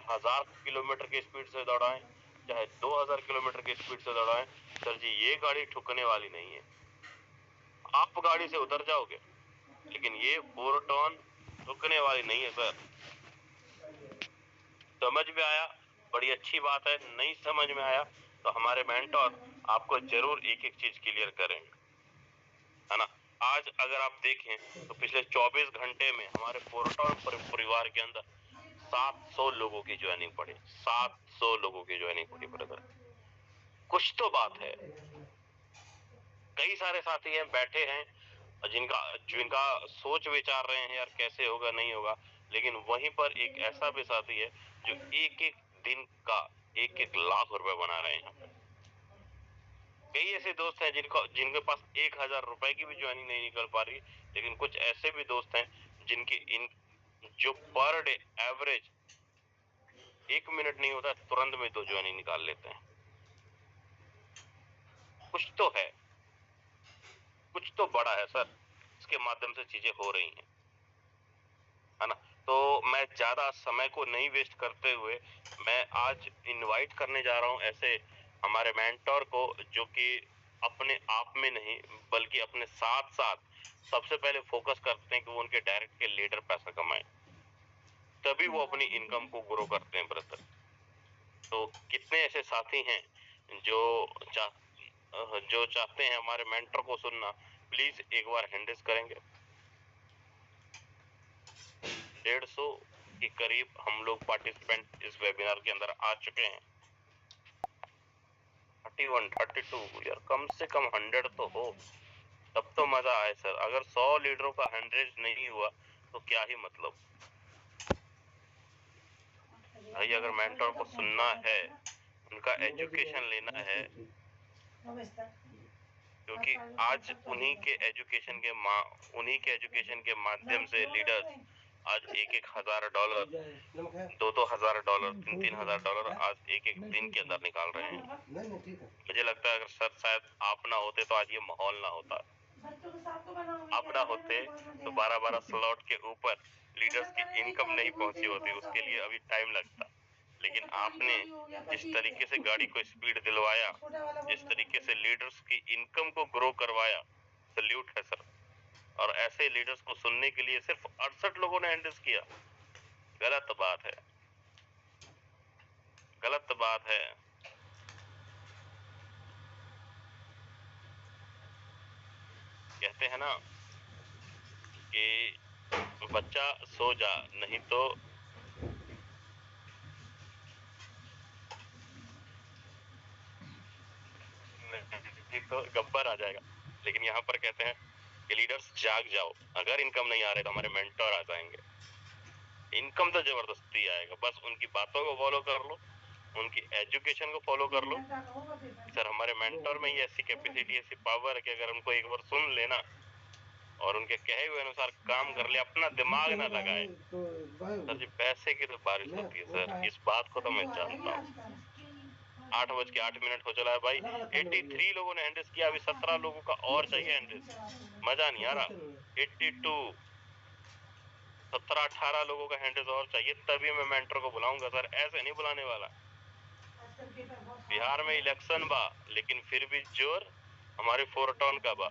चाहे 1000 किलोमीटर की स्पीड से दौड़ाएं, चाहे 2000 किलोमीटर की स्पीड से दौड़ाएं, सर जी ये गाड़ी ठुकने वाली नहीं है। आप गाड़ी से उतर जाओगे, लेकिन ये फोरटॉन रुकने वाली नहीं है सर। समझ में आया? बड़ी अच्छी बात है। नहीं समझ में आया तो हमारे मेंटोर आपको जरूर एक एक चीज क्लियर करेंगे, है ना। आज अगर आप देखें तो पिछले 24 घंटे में हमारे फोरटॉन परिवार के अंदर 700 लोगों की ज्वाइनिंग पड़ी। 700 लोगों की ज्वाइनिंग पड़ी ब्रदर। कुछ तो बात है। कई सारे साथी हैं, बैठे हैं, जिनका जिनका सोच विचार रहे हैं यार कैसे होगा नहीं होगा, लेकिन वहीं पर एक ऐसा भी साथी है जो एक एक दिन का 1-1 लाख रुपए बना रहे हैं। कई ऐसे दोस्त हैं जिनके पास 1000 रुपए की भी ज्वाइनिंग नहीं निकल पा रही, लेकिन कुछ ऐसे भी दोस्त हैं जिनकी जो पर डे एवरेज 1 मिनट नहीं होता तुरंत में 2 ज्वाइनिंग निकाल लेते हैं। कुछ तो है, कुछ तो बड़ा है सर, इसके माध्यम से चीजें हो रही हैं, है ना। तो मैं ज्यादा समय को नहीं वेस्ट करते हुए मैं आज इनवाइट करने जा रहा हूं ऐसे हमारे मेंटोर को, जो कि अपने आप में नहीं बल्कि अपने साथ साथ सबसे पहले फोकस करते हैं कि वो उनके डायरेक्ट के लीडर पैसा कमाएं, तभी वो अपनी इनकम को ग्रो करते हैं ब्रदर। तो कितने ऐसे साथी हैं जो चाहते हैं हमारे मेंटर को सुनना, प्लीज एक बार हैंड रेज करेंगे। 150 के करीब हम लोग पार्टिसिपेंट इस वेबिनार के अंदर आ चुके हैं। 31, 32 यार, कम से कम 100 तो हो, तब तो मजा आए सर। अगर 100 लीडरों का 100 नहीं हुआ तो क्या ही मतलब। भाई अगर मेंटर को सुनना है, उनका एजुकेशन लेना है, क्योंकि आज उन्हीं के एजुकेशन के माध्यम से लीडर्स आज $1,000, $2,000, $3,000 आज एक दिन के अंदर निकाल रहे हैं। मुझे लगता है अगर सर शायद आप ना होते तो आज ये माहौल ना होता। आप ना होते तो 12-12 स्लॉट के ऊपर लीडर्स की इनकम नहीं पहुंची होती, उसके लिए अभी टाइम लगता। लेकिन आपने जिस तरीके से गाड़ी को स्पीड दिलवाया, जिस तरीके से लीडर्स की इनकम को ग्रो करवाया, सल्यूट है सर। और ऐसे लीडर्स को सुनने के लिए सिर्फ 68 लोगों ने हैंडल्स किया। गलत बात है, गलत बात है। कहते हैं ना कि बच्चा सो जा, नहीं तो गब्बर आ जाएगा। लेकिन यहाँ पर कहते हैं कि लीडर्स जाग जाओ, अगर इनकम नहीं आ रहे तो हमारे मेंटर आ जाएंगे। इनकम तो जबरदस्ती आएगा, बस उनकी बातों को फॉलो कर लो, उनकी एजुकेशन को फॉलो कर लो। सर हमारे मेंटर में ही ऐसी कैपेसिटी, ऐसी पावर है कि अगर उनको एक बार सुन लेना और उनके कहे हुए अनुसार काम कर ले, अपना दिमाग ना लगाए, सर जी पैसे की तो बारिश होती है सर। इस बात को तो मैं जानता हूँ। 8:08 हो चला है भाई। 83 लोगों ने हैंडल्स किया, अभी 17 लोगों का और चाहिए हैंडल्स। मजा नहीं आ रहा। 82, 17-18 लोगों का हैंडल्स और चाहिए, तभी मैं मेंटर को बुलाऊंगा सर, ऐसे नहीं बुलाने वाला। बिहार में इलेक्शन बा, लेकिन फिर भी जोर हमारे फोरटॉन का बा,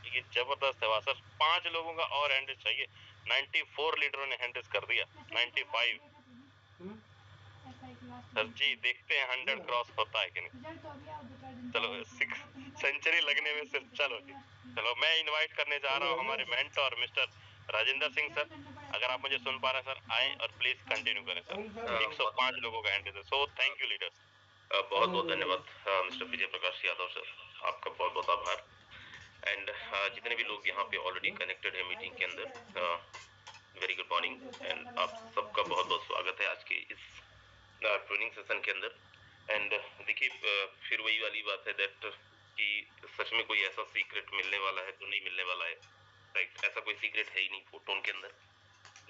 ये जबरदस्त है। सर 5 लोगों का और हैंडल्स चाहिए। 94 लीडरों ने हैंडल्स कर दिया, 95। सर जी देखते हैं 100 क्रॉस होता है कि नहीं। चलो 6 सेंचुरी लगने में सिर्फ, चलो जी चलो मैं इनवाइट करने जा रहा हूँ हमारे mentor mister Rajendra Singh sir. अगर आप मुझे सुन पा रहे हैं सर, आए और प्लीज कंटिन्यू करें सर। 105 लोगों का हैंडल है। So thank you leaders. बहुत बहुत धन्यवाद मिस्टर विजय प्रकाश यादव सर, आपका बहुत बहुत आभार। एंड जितने भी लोग यहाँ पे ऑलरेडी कनेक्टेड है मीटिंग के अंदर, वेरी गुड मॉर्निंग एंड आप सबका बहुत बहुत स्वागत है आज के इस ट्रेनिंग सेशन के अंदर। एंड देखिए फिर वही वाली बात है दैट कि सच में कोई ऐसा सीक्रेट मिलने वाला है तो नहीं मिलने वाला है, राइट। ऐसा कोई सीक्रेट है ही नहीं फोटोन के अंदर,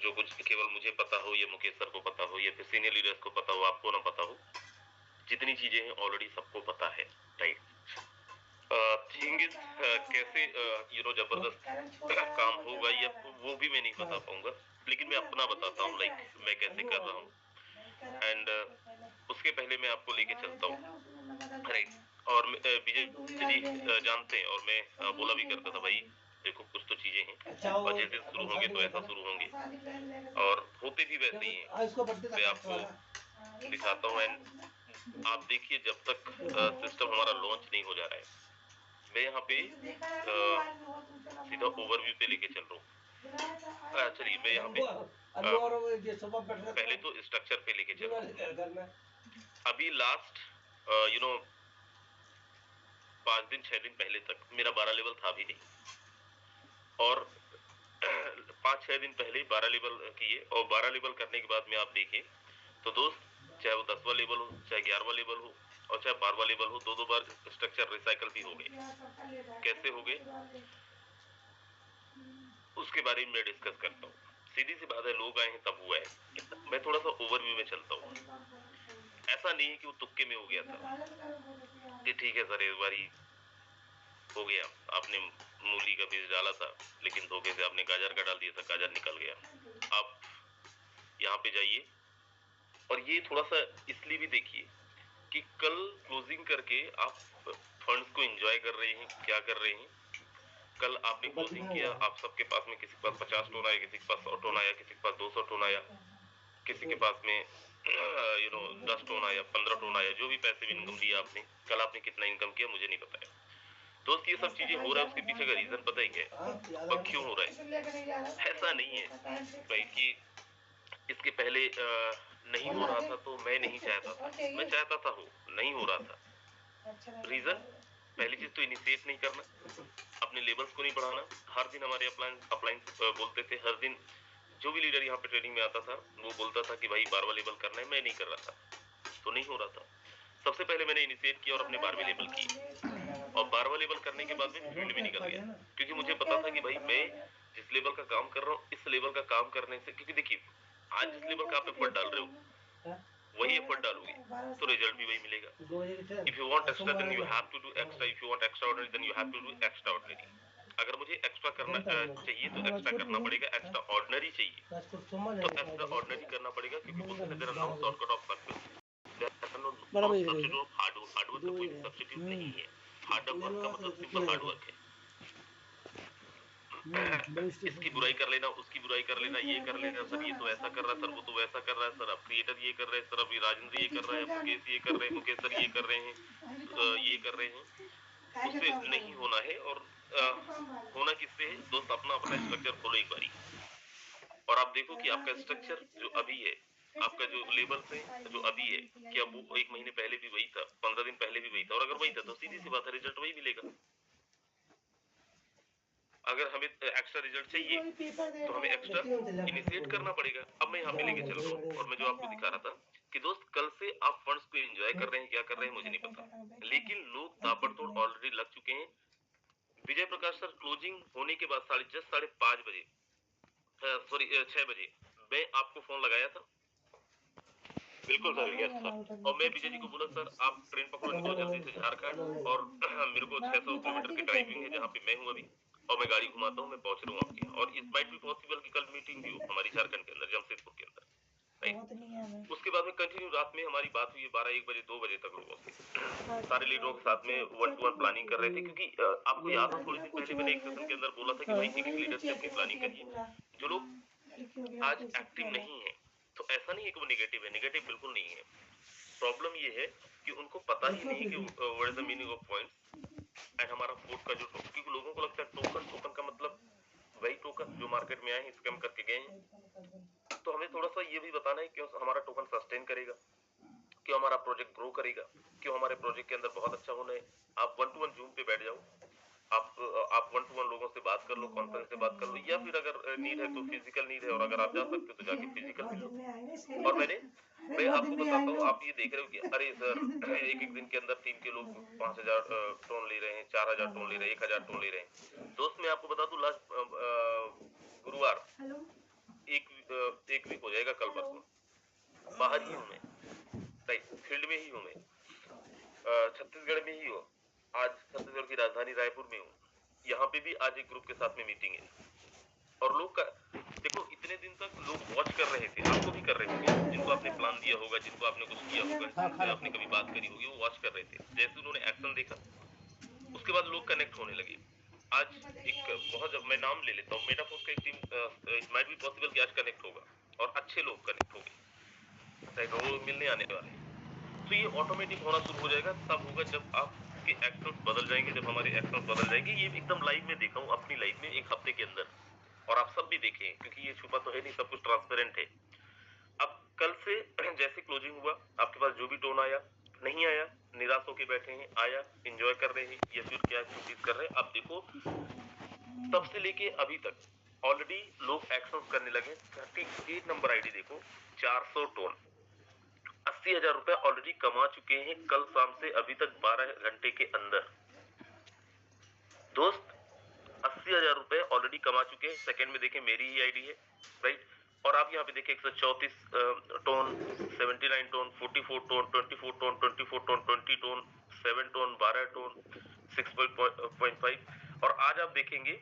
जो कुछ केवल मुझे पता हो या मुकेश सर को पता हो या फिर सीनियर लीडर्स को पता हो, आपको ना पता हो, जितनी चीजें हैं ऑलरेडी सबको पता है, राइट। थिंग इज कैसे जबरदस्त काम होगा या वो भी मैं नहीं बता पाऊंगा, लेकिन मैं अपना बताता हूँ, लाइक मैं कैसे कर रहा हूँ। एंड उसके पहले मैं आपको लेके चलता हूँ, राइट। और विजय जी जानते हैं, और मैं बोला भी करता था भाई देखो कुछ तो चीजें हैं और जैसे शुरू होंगे तो ऐसा शुरू होंगे और होते भी वैसे ही हैं। मैं आपको दिखाता हूँ एंड आप देखिए जब तक सिस्टम हमारा लॉन्च नहीं हो जा रहा है, मैं यहाँ पे सीधा ओवरव्यू पे लेके चल रहा हूँ। चलिए मैं यहाँ पे पहले तो स्ट्रक्चर पे लेके चल रहा हूँ। अभी लास्ट 5 दिन 6 दिन पहले तक मेरा 12 लेवल था भी नहीं, और 5-6 दिन पहले 12 लेवल किए, और 12 लेवल करने के बाद में आप देखें तो दोस्त चाहे वो 10वां लेवल हो, चाहे 11वां लेवल हो, और चाहे 12वां लेवल हो, दो बार स्ट्रक्चर रिसाइकल भी हो गए। कैसे हो गए उसके बारे में मैं डिस्कस करता हूँ। सीधी सी बात है, लोग आए हैं तब हुआ है। मैं थोड़ा सा ओवरव्यू में चलता हूँ। ऐसा नहीं है कि वो तुक्के में हो गया था कि ठीक है सर इस बारी हो गया, आपने मूली का बीज डाला था लेकिन धोखे से आपने गाजर का डाल दिया था, गाजर निकल गया। आप यहाँ पे जाइए, और ये थोड़ा सा इसलिए भी देखिए कि कल क्लोजिंग करके आप फंड्स को एंजॉय कर रहे हैं, क्या कर रहे हैं। कल आपने क्लोजिंग किया, आप सबके पास में किसी के पास 50 टोन आया, किसी के पास 100 टोन आया, किसी के पास 200 टोन आया, किसी के पास में 10 टोन आया, 15 टोन आया, जो भी पैसे भी इनकम लिया आपने, कल आपने कितना इनकम किया मुझे नहीं पता है दोस्त। ये सब चीजें हो रहा है, उसके पीछे का रीजन पता है क्या है और क्यों हो रहा है? ऐसा नहीं है भाई कि इसके पहले नहीं हो रहा था तो मैं नहीं चाहता था, मैं चाहता था हो, नहीं हो रहा था। रीजन, पहली चीज तो इनिशिएट नहीं करना, अपने लेवल्स को नहीं बढ़ाना। हर दिन हमारे अपलाइन बोलते थे, हर दिन जो भी लीडर यहाँ पे ट्रेनिंग में आता था वो बोलता था कि भाई 12वां लेवल करना है, मैं नहीं कर रहा था तो नहीं हो रहा था। सबसे पहले मैंने इनिशिएट किया और अपने 12वें लेवल की, और 12वां लेवल करने के बाद में फील्ड में निकल गया, क्योंकि मुझे पता था कि भाई मैं जिस लेवल का काम कर रहा हूँ, इस लेवल का काम करने से, क्योंकि देखिए आज जिस लेवल का आप एफर्ट डाल रहे हो वही एफर्ट डालोगे तो रिजल्ट भी वही मिलेगा। If you want extra then you have to do extra, if you want extra ordinary then you have to do extra ordinary. अगर मुझे एक्स्ट्रा करना चाहिए तो एक्स्ट्रा करना पड़ेगा, एक्स्ट्रा ऑर्डिनरी चाहिए तो एक्स्ट्रा ऑर्डिनरी करना पड़ेगा, क्योंकि बोलते हैं there are no shortcut of success, there are no substitute of hard work. Hard work का कोई भी सब्स्टिट्यूट नहीं है। हार्ड वर्क का मतलब सिंपल हार्ड वर्क है। इसकी बुराई कर लेना, उसकी बुराई कर लेना, ये कर लेना, सर ये तो ऐसा कर रहा है, सर वो तो वैसा कर रहा है, सर अब क्रिएटर ये कर रहे हैं, सर अभी राजेंद्र ये कर रहा है, मुकेश ये कर रहे हैं, मुकेश सर ये कर रहे हैं, ये कर रहे हैं, उससे नहीं होना है। और होना किससे है दोस्त? अपना अपना स्ट्रक्चर खोलो एक बारी, और आप देखो कि आपका स्ट्रक्चर जो अभी है, आपका जो लेवल है जो अभी है, क्या वो 1 महीने पहले भी वही था, 15 दिन पहले भी वही था? और अगर वही था तो सीधी सी बात है रिजल्ट वही मिलेगा। अगर हमें एक्स्ट्रा रिजल्ट चाहिए तो हमें एक्स्ट्रा इनिशिएट करना पड़ेगा। अब मैं यहाँ पे लेके चल रहा हूँ, और मैं जो आपको दिखा रहा था कि दोस्त कल से आप फंड्स को एंजॉय कर रहे हैं, क्या कर रहे हैं मुझे नहीं पता, लेकिन लोग ताबड़तोड़ ऑलरेडी लग चुके हैं। विजय प्रकाश सर क्लोजिंग होने के बाद 5:30 बजे, सॉरी 6 बजे मैं आपको फोन लगाया था। बिल्कुल सर, यस सर। और मैं विजय जी को बोला सर आप ट्रेन पकड़ो, निकलो जल्दी से झारखंड, और मेरे को 600 किलोमीटर की ड्राइविंग है जहाँ पे मैं हूँ अभी, और मैं गाड़ी घुमाता हूँ, मैं पहुंच रहा हूँ आपके यहाँ, और इस माइट भी पॉसिबल कि कल मीटिंग भी हो हमारी झारखंड के अंदर, जमशेदपुर के अंदर, राइट। उसके बाद में कंटिन्यू रात में हमारी बात हुई 12-1 बजे 2 बजे तक लोगों से, सारे लीडरों के साथ में 1-to-1 प्लानिंग कर रहे थे, क्योंकि आपको याद हो थोड़ी देर पहले मैंने एक सेशन के अंदर बोला था कि भाई एक लीडर से अपनी प्लानिंग करिए। जो लोग आज एक्टिव नहीं है तो ऐसा नहीं है कि वो नेगेटिव है, नेगेटिव बिल्कुल नहीं है। प्रॉब्लम ये है कि उनको पता ही नहीं कि what is the meaning of points and हमारा फोर्थ का जो टोकन, क्योंकि लोगों को लगता है टोकन, टोकन का मतलब वही टोकन जो मार्केट में आए स्कैम करके गए हैं। तो हमें थोड़ा सा ये भी बताना है क्यों हमारा टोकन सस्टेन करेगा, क्यों हमारा प्रोजेक्ट ग्रो करेगा, क्यों हमारे प्रोजेक्ट के अंदर बहुत अच्छा होना है। आप 1-to-1 जूम पे बैठ जाओ, आप 1-to-1 लोगों से बात कर लो, कॉन्फ्रेंस से बात कर लो, या फिर अगर नीड है तो फिजिकल नीड है, और अगर आप जा सकते हो तो जाके फिजिकल मिल लो। और मैं आपको बताता हूँ, आप ये देख रहे हो कि अरे सर एक दिन के अंदर टीम के लोग 5000 टोन ले रहे हैं, 4000 टोन ले रहे हैं, 1000 टोन ले रहे हैं। दोस्त मैं आपको बता दूं, लास्ट गुरुवार एक वीक हो जाएगा, कल परसों बाहर ही हूँ मैं, राइट, फील्ड में ही हूँ मैं, छत्तीसगढ़ में ही हूँ। आज छत्तीसगढ़ की राजधानी रायपुर में हूँ। यहाँ पे भी आज एक ग्रुप के साथ में मीटिंग है, और लोग का देखो इतने दिन तक लोग वॉच कर रहे थे, आपको भी कर रहे होंगे, जिनको आपने प्लान दिया होगा, जिनको आपने कुछ किया होगा, जिनसे आपने कभी बात करी होगी, वो वॉच कर रहे थे। जैसे उन्होंने एक्शन देखा उसके बाद लोग कनेक्ट होने लगे। आज एक बहुत, जब मैं नाम ले लेता हूँ, मेटाफोर्स का एक team, it might be possible कि आज कनेक्ट होगा और अच्छे लोग कनेक्ट हो गए, वो मिलने आने वाले। तो ये ऑटोमेटिक होना शुरू हो जाएगा, तब होगा जब आपके एक्शंस बदल जाएंगे, जब हमारे एक्शंस बदल जाएंगे। ये एकदम लाइव में देखा हूँ अपनी लाइफ में, एक हफ्ते के अंदर, और आप सब भी देखें, क्योंकि ये छुपा तो है नहीं, सब कुछ ट्रांसपेरेंट है। अब कल से जैसे क्लोजिंग हुआ, आपके पास जो भी टोन आया, नहीं आया, निराश होके बैठे हैं, आया, एंजॉय कर रहे हैं, या फिर क्या एक्टिविटीज कर रहे हैं, आप देखो तब से लेके अभी तक ऑलरेडी लोग एक्शंस करने लगे। 38 नंबर आईडी देखो, 400 टोन, 80,000 रुपए ऑलरेडी कमा चुके हैं कल शाम से अभी तक 12 घंटे के अंदर। दोस्त 80,000 रुपए ऑलरेडी कमा चुके हैं। सेकंड में देखें, मेरी ही आईडी है, राइट। और आप यहाँ पे देखें 134 tone, 79 tone, 44 tone, 24 tone, 24 tone, 20 tone, 7 tone, 12 tone, 6.5। और आज आप देखेंगे,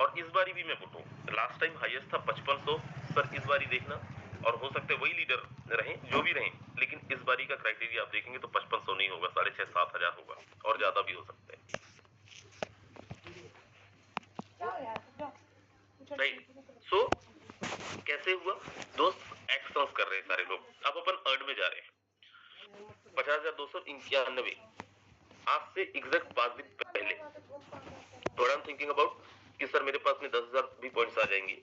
और इस बारी भी मैं बोलूँ, लास्ट टाइम हाईएस्ट था 5500 सर, इस बारी देखना, और हो सकता है वही लीडर रहे, जो भी रहे, लेकिन इस बारी का क्राइटेरिया आप देखेंगे तो 5500 नहीं होगा, 6,500-7,000 होगा, और ज्यादा भी हो सकता है, राइट। सो कैसे हुआ दोस्त, एक्शंस कर रहे हैं सारे लोग। अब अपन अर्न में जा रहे हैं, 50,291 आज से एग्जैक्ट 5 दिन पहले। थोड़ा थिंकिंग अबाउट कि सर मेरे पास में 10,000 भी पॉइंट्स आ जाएंगे,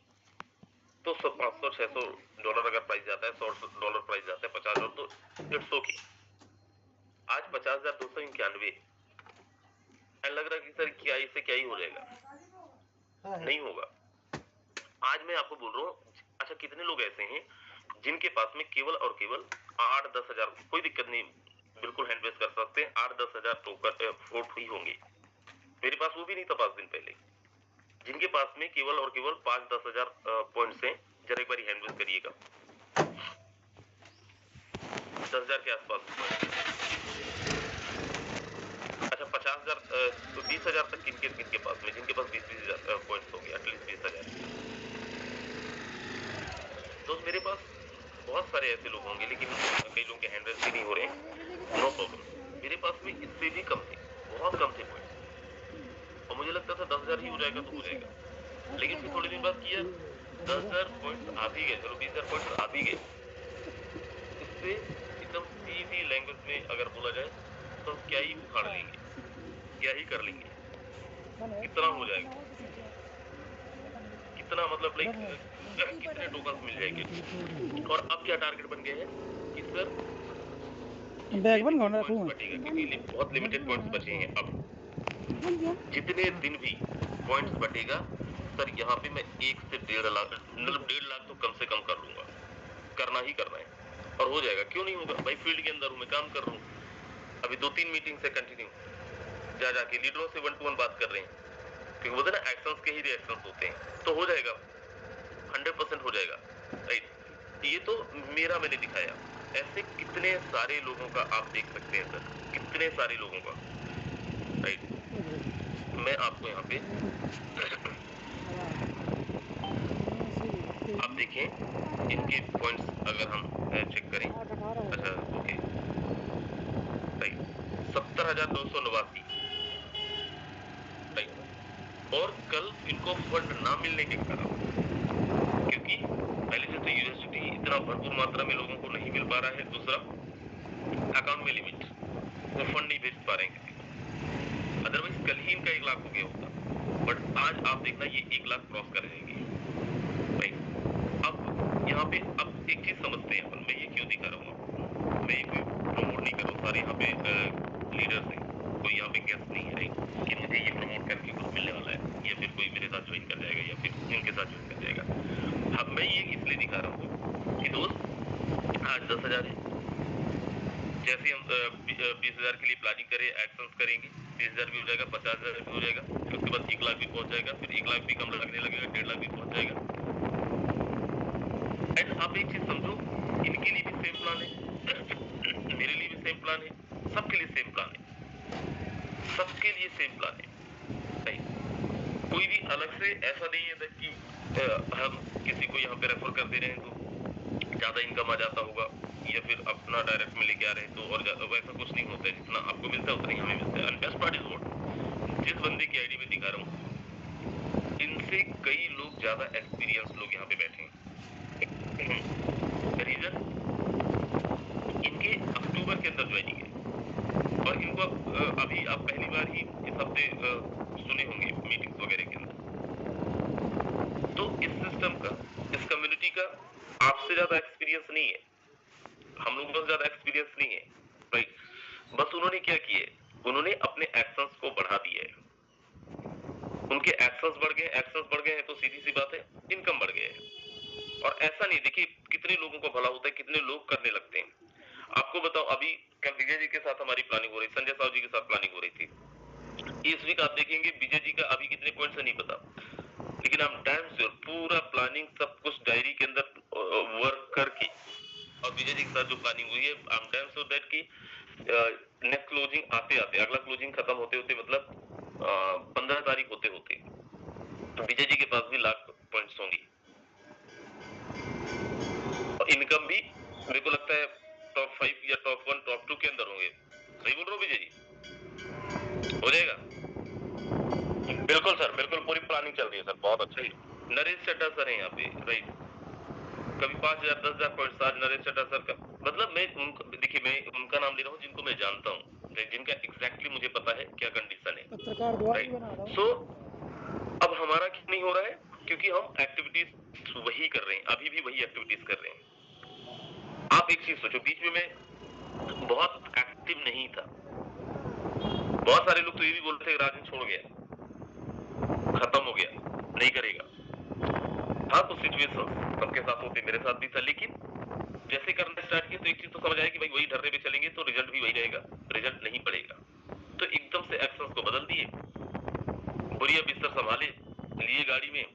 तो 500-600 डॉलर अगर प्राइस जाता है, $100 प्राइस जाता है, 50,000 तो इट्स ओके। आज 50,291 लग रहा है कि सर क्या इससे क्या ही हो जाएगा, नहीं होगा। आज मैं आपको बोल रहा हूँ, अच्छा कितने लोग ऐसे हैं जिनके पास में केवल और केवल 8-10 हजार, कोई दिक्कत नहीं, बिल्कुल हैंड रेज कर सकते हैं, 8-10 हजार टोकन वोट ही होंगे। मेरे पास वो भी नहीं था 5 दिन पहले, जिनके पास में केवल और केवल 5-10 हजार पॉइंट्स हैं। जरा एक बार हैंड रेज करिएगा, 10,000 के आसपास। अच्छा 50,000, 20,000 तक किनके पास में, जिनके पास 20,000 पॉइंट्स हो गए, एटलीस्ट 20,000। तो मेरे पास बहुत सारे ऐसे लोग होंगे, लेकिन कई लोगों के हैंड रेज भी नहीं हो रहे हैं, नो प्रॉब्लम। मेरे पास में इससे भी कम थे, बहुत कम थे पॉइंट्स, और मुझे लगता था 10,000 ही हो जाएगा तो हो जाएगा, लेकिन फिर थोड़े दिन बाद किया, 10,000 पॉइंट्स आ भी गए, चलो 20,000 पॉइंट्स आ भी गए। इससे एकदम सीधी लैंग्वेज में अगर बोला जाए तो क्या ही उखाड़ लेंगे, क्या ही कर लेंगे, कितना हो जाएगा, कितना मतलब लाइक कितने टोकन मिल जाएंगे। और अब क्या टारगेट बन गए हैं कि सर पॉइंट्स बचेगा, क्योंकि बहुत लिमिटेड पॉइंट्स बचे हैं। अब जितने दिन भी पॉइंट्स बटेगा सर, यहाँ पे मैं 1 से 1.5 लाख, मतलब 1.5 लाख तो कम से कम कर लूंगा, करना ही करना है, और हो जाएगा, क्यों नहीं होगा भाई, फील्ड के अंदर हूँ मैं, काम कर रहा हूँ, अभी 2-3 मीटिंग से कंटिन्यू जाके लीडरों से 1-to-1 बात कर रहे हैं, क्योंकि बोलते ना एक्शंस के ही रिएक्शंस होते हैं, तो हो जाएगा, 100% हो जाएगा, राइट। ये तो मेरा मैंने दिखाया, ऐसे कितने सारे लोगों का आप देख सकते हैं सर, कितने सारे लोगों का, राइट। मैं आपको यहाँ पे आप देखें इनके पॉइंट्स अगर हम चेक करें, अच्छा ओके, राइट, 70,289, राइट। और कल इनको फंड ना मिलने के कारण, क्योंकि पहले से तो यूएसडी इतना भरपूर मात्रा में लोगों को नहीं मिल पा रहा है, दूसरा अकाउंट में लिमिट, वो फंड नहीं भेज पा रहे हैं किसी को, अदरवाइज कल ही इनका 1 लाख हो गया होता, बट आज आप देखना ये 1 लाख क्रॉस कर जाएंगे, राइट। अब यहाँ पे अब एक चीज समझते हैं अपन, मैं ये क्यों दिखा रहा हूँ आपको, मैं ये कोई प्रमोट नहीं कर रहा हूँ, सारे यहाँ पे लीडर्स हैं, कोई यहाँ पे गेस्ट नहीं है, राइट, कि मुझे ये प्रमोट करके कुछ मिलने वाला है, या फिर कोई मेरे साथ ज्वाइन कर जाएगा, या फिर इनके साथ ज्वाइन कर जाएगा। अब मैं ये इसलिए दिखा रहा हूँ कि दोस्त आज 10,000 है, जैसे हम 20,000 के लिए प्लानिंग करें, एक्शंस करेंगे, 20,000 भी हो जाएगा, 50,000 भी हो जाएगा, फिर उसके बाद 1 लाख भी पहुंच जाएगा, फिर 1 लाख भी कम लगने लगेगा, 1.5 लाख भी पहुंच जाएगा। एंड आप एक चीज समझो, इनके लिए भी सेम प्लान है, मेरे लिए भी सेम प्लान है, सबके लिए सेम प्लान है, सबके लिए सेम प्लान है, राइट। कोई भी अलग से ऐसा नहीं है कि हम किसी को यहाँ पे रेफर कर दे रहे हैं तो ज्यादा इनकम आ जाता होगा, या फिर अपना डायरेक्ट में लेके आ रहे हैं तो और वैसा कुछ नहीं होता है। जितना आपको मिलता है उतना ही हमें मिलता है। And best part is what, जिस बंदे की आईडी में दिखा रहा हूँ, इनसे कई लोग ज्यादा एक्सपीरियंस लोग यहाँ पे बैठे हैं। रीजन, इनके अक्टूबर के अंदर ज्वाइनिंग है और इनको अभी आप पहली बार ही इस हफ्ते सुने होंगे मीटिंग्स वगैरह के अंदर। तो इस सिस्टम का, इस कम्युनिटी का आपसे ज्यादा एक्सपीरियंस नहीं है, हम लोगों से ज्यादा एक्सपीरियंस नहीं है, राइट। बस उन्होंने क्या किए, उन्होंने अपने एक्शंस को बढ़ा दिया है। उनके एक्शंस बढ़ गए हैं तो सीधी सी बात है इनकम बढ़ गया है। और ऐसा नहीं, देखिए कितने लोगों को भला होता है, कितने लोग करने लगते हैं। आपको बताओ, अभी कल विजय जी के साथ हमारी प्लानिंग हो रही, संजय साहब जी के साथ प्लानिंग हो रही थी। इस वीक आप देखेंगे विजय जी का अभी कितने पॉइंट्स है नहीं पता, लेकिन आई एम डैम श्योर पूरा प्लानिंग सब कुछ डायरी के अंदर वर्क करके और विजय जी के साथ जो प्लानिंग हुई है, I am damn sure that कि नेक्स्ट क्लोजिंग आते आते, अगला क्लोजिंग खत्म होते होते, मतलब 15 तारीख होते होते तो विजय जी के पास भी लाख पॉइंट्स होंगी और इनकम भी मेरे को लगता है टॉप 5 या टॉप 1 टॉप 2 के अंदर होंगे। सही बोल रहा हूँ विजय जी? हो जाएगा। बिल्कुल सर, बिल्कुल पूरी प्लानिंग चल रही है सर, बहुत अच्छा ही। नरेश चड्ढा सर है यहाँ पे, राइट। कभी 5,000 10,000 पॉइंट आज नरेश चड्ढा सर का, मतलब मैं देखिए मैं उनका नाम ले रहा हूँ जिनको मैं जानता हूँ, जिनका एग्जैक्टली मुझे पता है क्या कंडीशन है, पत्रकार द्वारा ही बना रहा हूँ। सो अब हमारा क्यों नहीं हो रहा है? क्योंकि हम एक्टिविटीज वही कर रहे हैं, अभी भी वही एक्टिविटीज कर रहे हैं। आप एक चीज सोचो, बीच में मैं बहुत एक्टिव नहीं था, बहुत सारे लोग तो ये भी बोलते थे राजनीति छोड़ गया, खत्म हो गया, नहीं करेगा। हाँ, कुछ सिचुएशन सबके साथ होते, मेरे साथ भी था, लेकिन जैसे करना स्टार्ट किया तो एक चीज तो समझ आया कि भाई वही ढर्रे पे चलेंगे तो रिजल्ट भी वही रहेगा, रिजल्ट नहीं पड़ेगा। तो एकदम से एक्शंस को बदल दिए, बोरिया बिस्तर संभाले, लिए गाड़ी में।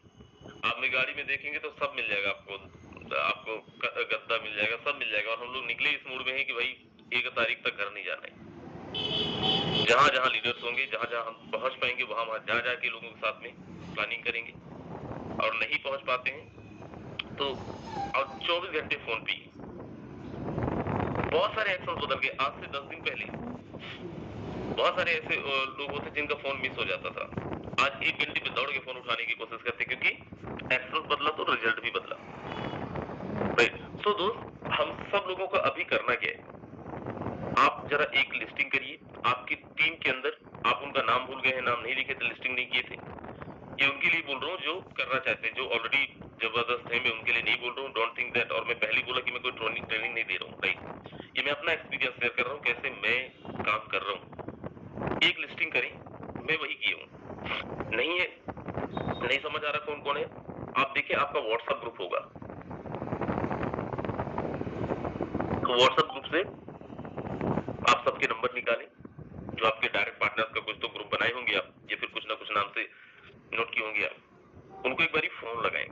आप में गाड़ी में देखेंगे तो सब मिल जाएगा आपको गद्दा मिल जाएगा, सब मिल जाएगा। और हम लोग निकले इस मूड में है कि भाई 1 तारीख तक घर नहीं जाना है। जहां जहां लीडर्स होंगे, जहां जहां हम पहुंच पाएंगे, वहां वहां जा जाके लोगों के साथ में प्लानिंग करेंगे। और नहीं पहुंच पाते हैं तो और 24 घंटे फोन पे। बहुत सारे एक्शंस बदल गए। आज से 10 दिन पहले बहुत सारे ऐसे लोग होते जिनका फोन मिस हो जाता था, आज 1 घंटे में दौड़ के फोन उठाने की कोशिश करते, क्योंकि एक्शंस बदला तो रिजल्ट भी बदला, राइट। सो दोस्त, हम सब लोगों को अभी करना क्या है, आप जरा एक लिस्टिंग करिए आपकी टीम के अंदर। आप उनका नाम भूल गए हैं, नाम नहीं लिखे थे, लिस्टिंग नहीं किए थे, ये उनके लिए बोल रहा हूँ जो करना चाहते हैं, जो ऑलरेडी जबरदस्त है, मैं उनके लिए नहीं बोल रहा हूँ, डोंट थिंक दैट। और मैं पहले बोला कि मैं कोई ट्रेनिंग नहीं दे रहा हूँ, राइट। ये मैं अपना एक्सपीरियंस शेयर कर रहा हूँ, कैसे मैं काम कर रहा हूँ। एक लिस्टिंग करें, मैं वही किया हूँ। नहीं है, नहीं समझ आ रहा कौन कौन है, आप देखिए आपका व्हाट्सएप ग्रुप होगा, तो व्हाट्सएप ग्रुप से आप सबके नंबर निकालें, जो आपके डायरेक्ट पार्टनर्स का कुछ तो ग्रुप बनाए होंगे आप, या फिर कुछ ना कुछ नाम से नोट किए होंगे आप, उनको एक बारी फोन लगाएं,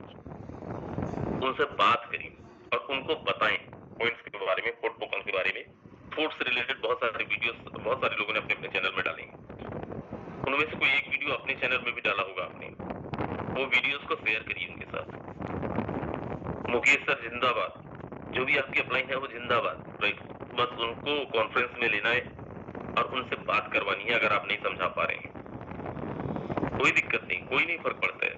उनसे बात करें और उनको बताएं पॉइंट्स के बारे में, फूड कूपन के बारे में। फूड से रिलेटेड बहुत सारे वीडियोस बहुत सारे लोगों ने अपने अपने चैनल में डाले, उनमें से कोई एक वीडियो अपने चैनल में भी डाला होगा आपने, वो वीडियोस को शेयर करिए उनके साथ। मुकेश सर जिंदाबाद, जो भी आपकी अपलाइन है वो जिंदाबाद, राइट। बस उनको कॉन्फ्रेंस में लेना है और उनसे बात करवानी है। अगर आप नहीं समझा पा रहे हैं कोई दिक्कत नहीं, कोई नहीं फर्क पड़ता है,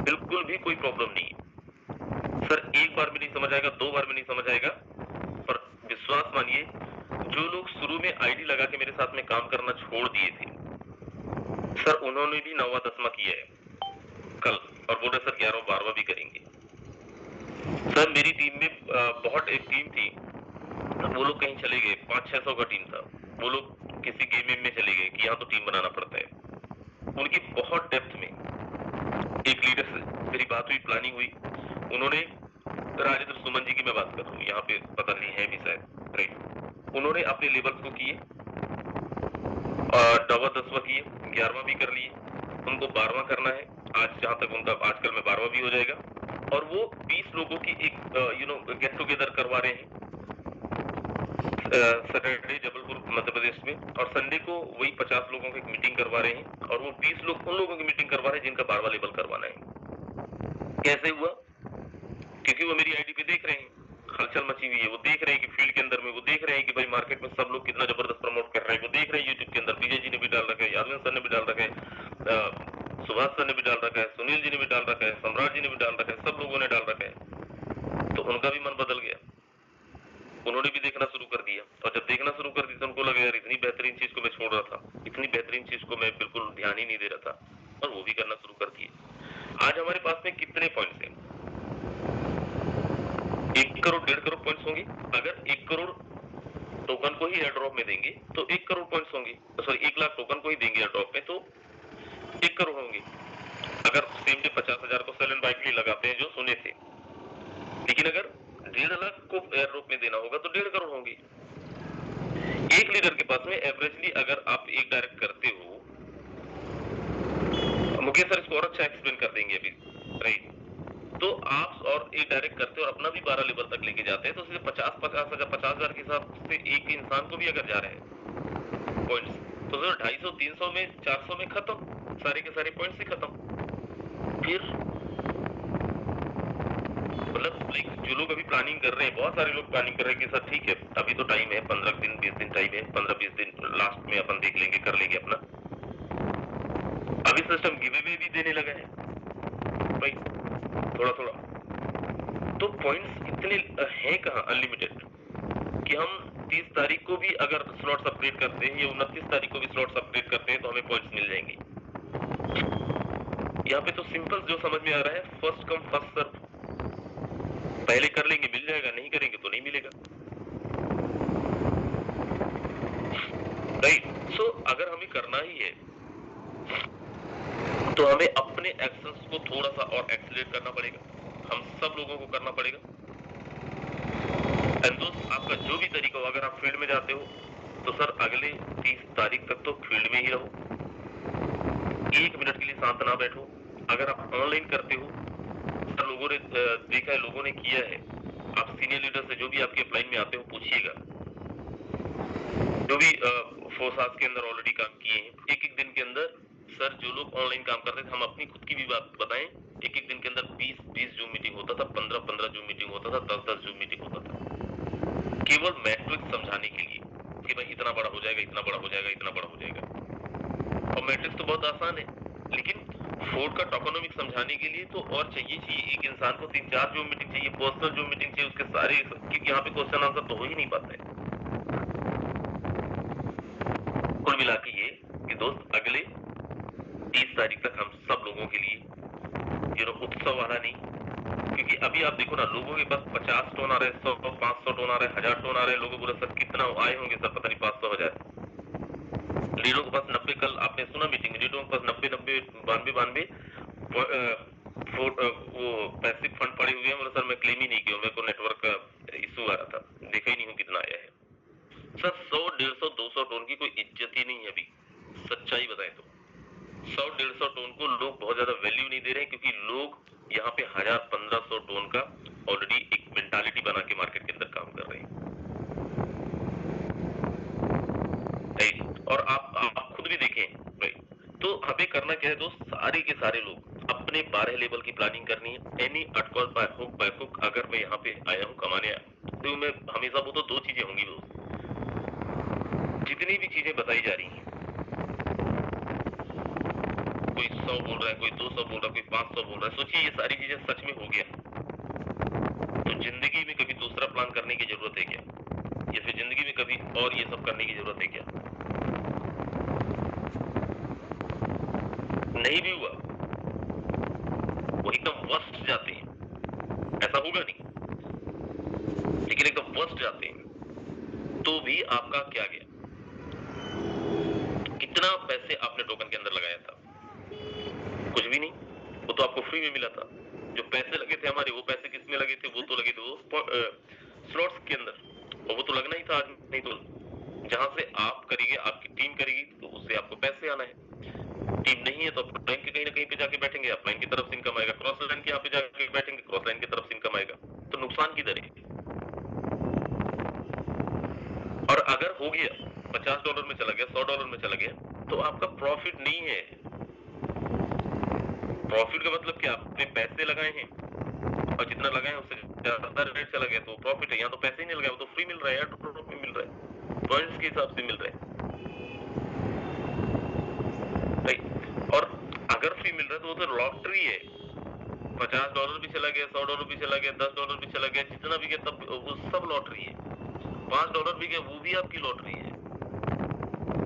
बिल्कुल भी कोई प्रॉब्लम नहीं है। सर एक बार में नहीं समझ आएगा, 2 बार में नहीं समझ आएगा, पर विश्वास मानिए, जो लोग शुरू में आईडी लगा के मेरे साथ में काम करना छोड़ दिए थे सर, उन्होंने भी 9वां 10वां किया है कल, और बोले सर 11वां 12वां भी करेंगे। सर मेरी टीम में बहुत एक टीम थी, वो लोग कहीं चले गए, 500-600 का टीम था, वो लोग किसी गेम में चले गए कि यहाँ तो टीम बनाना पड़ता है। उनकी बहुत डेप्थ में एक लीडर से मेरी बात हुई, प्लानिंग हुई, उन्होंने राजेंद्र सुमन जी की मैं बात कर रहा हूँ, यहाँ पे पता नहीं है भी शायद, राइट। उन्होंने अपने लेबर्स को किए और 9वां 10वां किए, 11वां भी कर लिए, उनको 12वां करना है। आज जहां तक उनका आजकल में 12वां भी हो जाएगा, और वो 20 लोगों की एक गेट टुगेदर करवा रहे हैं सैटरडे जबलपुर मध्य प्रदेश में, और संडे को वही 50 लोगों की एक मीटिंग करवा रहे हैं और वो 20 लोग उन लोगों की मीटिंग करवा रहे हैं जिनका 12वां लेवल करवाना है। कैसे हुआ? क्योंकि वो मेरी आईडी पे देख रहे हैं, हलचल मची हुई है, वो देख रहे हैं कि फील्ड के अंदर में, वो देख रहे हैं कि भाई मार्केट में सब लोग कितना जबरदस्त प्रमोट कर रहे हैं, वो देख रहे हैं यूट्यूब के अंदर विजय जी ने भी डाल रखा है, यादव सर ने भी डाल रखा है, सुभाष सर ने भी डाल रखा है, सुनील जी ने भी डाल रखा है, सम्राट जी ने भी डाल रखा है, सब लोगों ने डाल रखा है। तो उनका भी मन बदल गया, उन्होंने भी देखना शुरू कर दिया, और जब देखना शुरू कर दिया तो उनको लगा यार इतनी बेहतरीन चीज को मैं छोड़ रहा था, इतनी बेहतरीन चीज को मैं बिल्कुल ध्यान ही नहीं दे रहा था, और वो भी करना शुरू कर दिए। आज हमारे पास में कितने पॉइंट्स हैं? 1 करोड़ 1.5 करोड़ पॉइंट्स होंगे। अगर 1 करोड़ टोकन को ही एयर ड्रॉप में देंगे तो 1 करोड़ पॉइंट्स होंगे, सॉरी 1 लाख टोकन को ही देंगे एयर ड्रॉप में तो 1 करोड़ होंगे। अगर सेम डे 50,000 को सेल एंड बाय के लिए लगाते हैं जो सुने थे, लेकिन अगर 1.5 लाख को एयर ड्रॉप में देना होगा तो 1.5 करोड़ होंगे। एक लीडर के पास में एवरेजली अगर आप एक डायरेक्ट करते हो, मुकेश सर इसको और अच्छा एक्सप्लेन कर देंगे अभी, राइट? तो आप और एक डायरेक्ट करते हो और अपना भी 12 लेवल तक लेके जाते हैं तो उससे 50,000 के हिसाब से एक इंसान को भी अगर जा रहे हैं पॉइंट्स, तो 250, 300 में, 400 में खत्म, सारे के सारे पॉइंट्स ही खत्म। फिर मतलब लाइक जो लोग अभी प्लानिंग कर रहे हैं, बहुत सारे लोग प्लानिंग कर रहे हैं कि सर ठीक है अभी तो टाइम है, 15 दिन 20 दिन टाइम है, 15-20 दिन लास्ट में अपन देख लेंगे, कर लेंगे अपना। अभी सिस्टम गिव अवे भी देने लगा है भाई थोड़ा थोड़ा, तो पॉइंट्स इतने हैं कहाँ अनलिमिटेड कि हम 30 तारीख को भी अगर स्लॉट्स अपग्रेड करते हैं या 29 तारीख को भी स्लॉट्स अपग्रेड करते हैं तो हमें पॉइंट्स मिल जाएंगे। यहाँ पे तो सिंपल जो समझ में आ रहा है, फर्स्ट कम फर्स्ट सर्व, पहले कर लेंगे मिल जाएगा, नहीं करेंगे तो नहीं मिलेगा, राइट? सो अगर हमें करना ही है तो हमें अपने एक्शंस को थोड़ा सा और एक्सीलरेट करना पड़ेगा, हम सब लोगों को करना पड़ेगा। एंड दोस्त आपका जो भी तरीका हो, अगर आप फील्ड में जाते हो तो सर अगले 30 तारीख तक तो फील्ड में ही रहो, 1 मिनट के लिए शांत ना बैठो। अगर आप ऑनलाइन करते हो, सर लोगों ने देखा है, लोगों ने किया है, आप सीनियर लीडर से जो भी आपके अपलाइन में आते हो पूछिएगा, जो भी फोर्स के अंदर ऑलरेडी काम किए हैं, एक दिन के अंदर सर जो लोग ऑनलाइन काम करते थे, हम अपनी खुद की भी बात बताएं, एक दिन के अंदर 20 जूम मीटिंग होता था, 15 जूम मीटिंग होता था, 10 जूम मीटिंग होता था, केवल मैट्रिक्स समझाने के लिए कि भाई इतना बड़ा हो जाएगा, इतना बड़ा हो जाएगा, इतना बड़ा हो जाएगा। और मैट्रिक्स तो बहुत आसान है, लेकिन फोर्ड का टोकोनॉमिक समझाने के लिए तो और चाहिए एक इंसान को 3-4 जूम मीटिंग चाहिए, पर्सनल जूम मीटिंग चाहिए, उसके सारे, क्योंकि यहाँ पे क्वेश्चन आंसर तो हो ही नहीं पाता है। कुल मिला के ये कि दोस्त अगले 30 तारीख तक हम सब लोगों के लिए उत्सव वाला नहीं, क्योंकि अभी आप देखो ना, लोगों के पास 50 टोन आ रहे हैं, 100, 500 टोन आ रहे हैं, 1000 टोन आ रहे हैं, लोगों बोला सर कितना आए होंगे सर, पता नहीं 500,000। लीडरों के पास 90, कल आपने सुना मीटिंग, लीडरों के पास 90 वो पैसिव फंड पड़े हुए हैं, बोला सर मैं क्लेम ही नहीं किया, मेरे को नेटवर्क का इशू आ रहा था, देखा ही नहीं हूँ कितना आया है। सर 100, 150, 200 टोन की कोई इज्जत ही नहीं है अभी, सच्चाई बताएं तो 100, 150 टोन को लोग बहुत ज्यादा वैल्यू नहीं दे रहे हैं, क्योंकि लोग यहाँ पे 1000-1500 टोन का ऑलरेडी एक मेंटालिटी बना के मार्केट के अंदर काम कर रहे हैं। और आप खुद भी देखें भाई, तो हमें करना क्या है दोस्त, सारे के सारे लोग अपने 12 लेवल की प्लानिंग करनी है। एनी अटकॉल बाय हुक, अगर मैं यहाँ पे आया हूँ कमाने तो मैं हमेशा वो तो 2 चीजें होंगी दोस्त, जितनी भी चीजें बताई जा रही हैं, कोई 100 बोल रहा है, कोई 200 बोल रहा है, कोई 500 बोल रहा है, सोचिए ये सारी चीजें सच में हो गया तो जिंदगी में कभी दूसरा प्लान करने की जरूरत है क्या, या फिर जिंदगी में कभी और ये सब करने की जरूरत है क्या? नहीं भी हुआ, वो एकदम वर्स्ट जाते हैं, ऐसा होगा नहीं, लेकिन एकदम वर्स्ट जाते हैं तो भी आपका क्या गया, कितना पैसे आपने टोकन के अंदर लगाया था? कुछ भी नहीं, वो तो आपको फ्री में मिला था। जो पैसे लगे थे हमारे, वो पैसे किस में लगे थे? वो तो लगे थे वो स्लॉट्स के अंदर, और वो तो लगना ही था आज, नहीं तो जहां से आप करेंगे, आपकी टीम करेगी तो उससे आपको पैसे आना है। टीम नहीं है तो आप लाइन के कहीं ना कहीं पे जाके बैठेंगे, आप लाइन की तरफ से इनकम आएगा, क्रॉस लाइन के यहाँ पे जाके बैठेंगे, क्रॉस लाइन की तरफ से इनकम आएगा, तो नुकसान किधर है? और अगर हो गया $50 में चला गया, $100 में चला गया, तो आपका प्रॉफिट नहीं है। प्रॉफिट का मतलब क्या, आपने पैसे लगाए हैं और जितना लगाए उससे ज्यादा रेट चला गया तो प्रॉफिट है। यहाँ तो पैसे ही नहीं लगाए, वो तो फ्री मिल रहा है, एयर ड्रॉप में मिल रहा है, पॉइंट्स के हिसाब से मिल रहा है। और अगर फ्री मिल रहा है तो वो तो लॉटरी है। $50 भी चला गया, $100 भी चला गया, $10 भी चला गया, जितना भी गया तब वो सब लॉटरी है। $5 भी गया, वो भी आपकी लॉटरी है।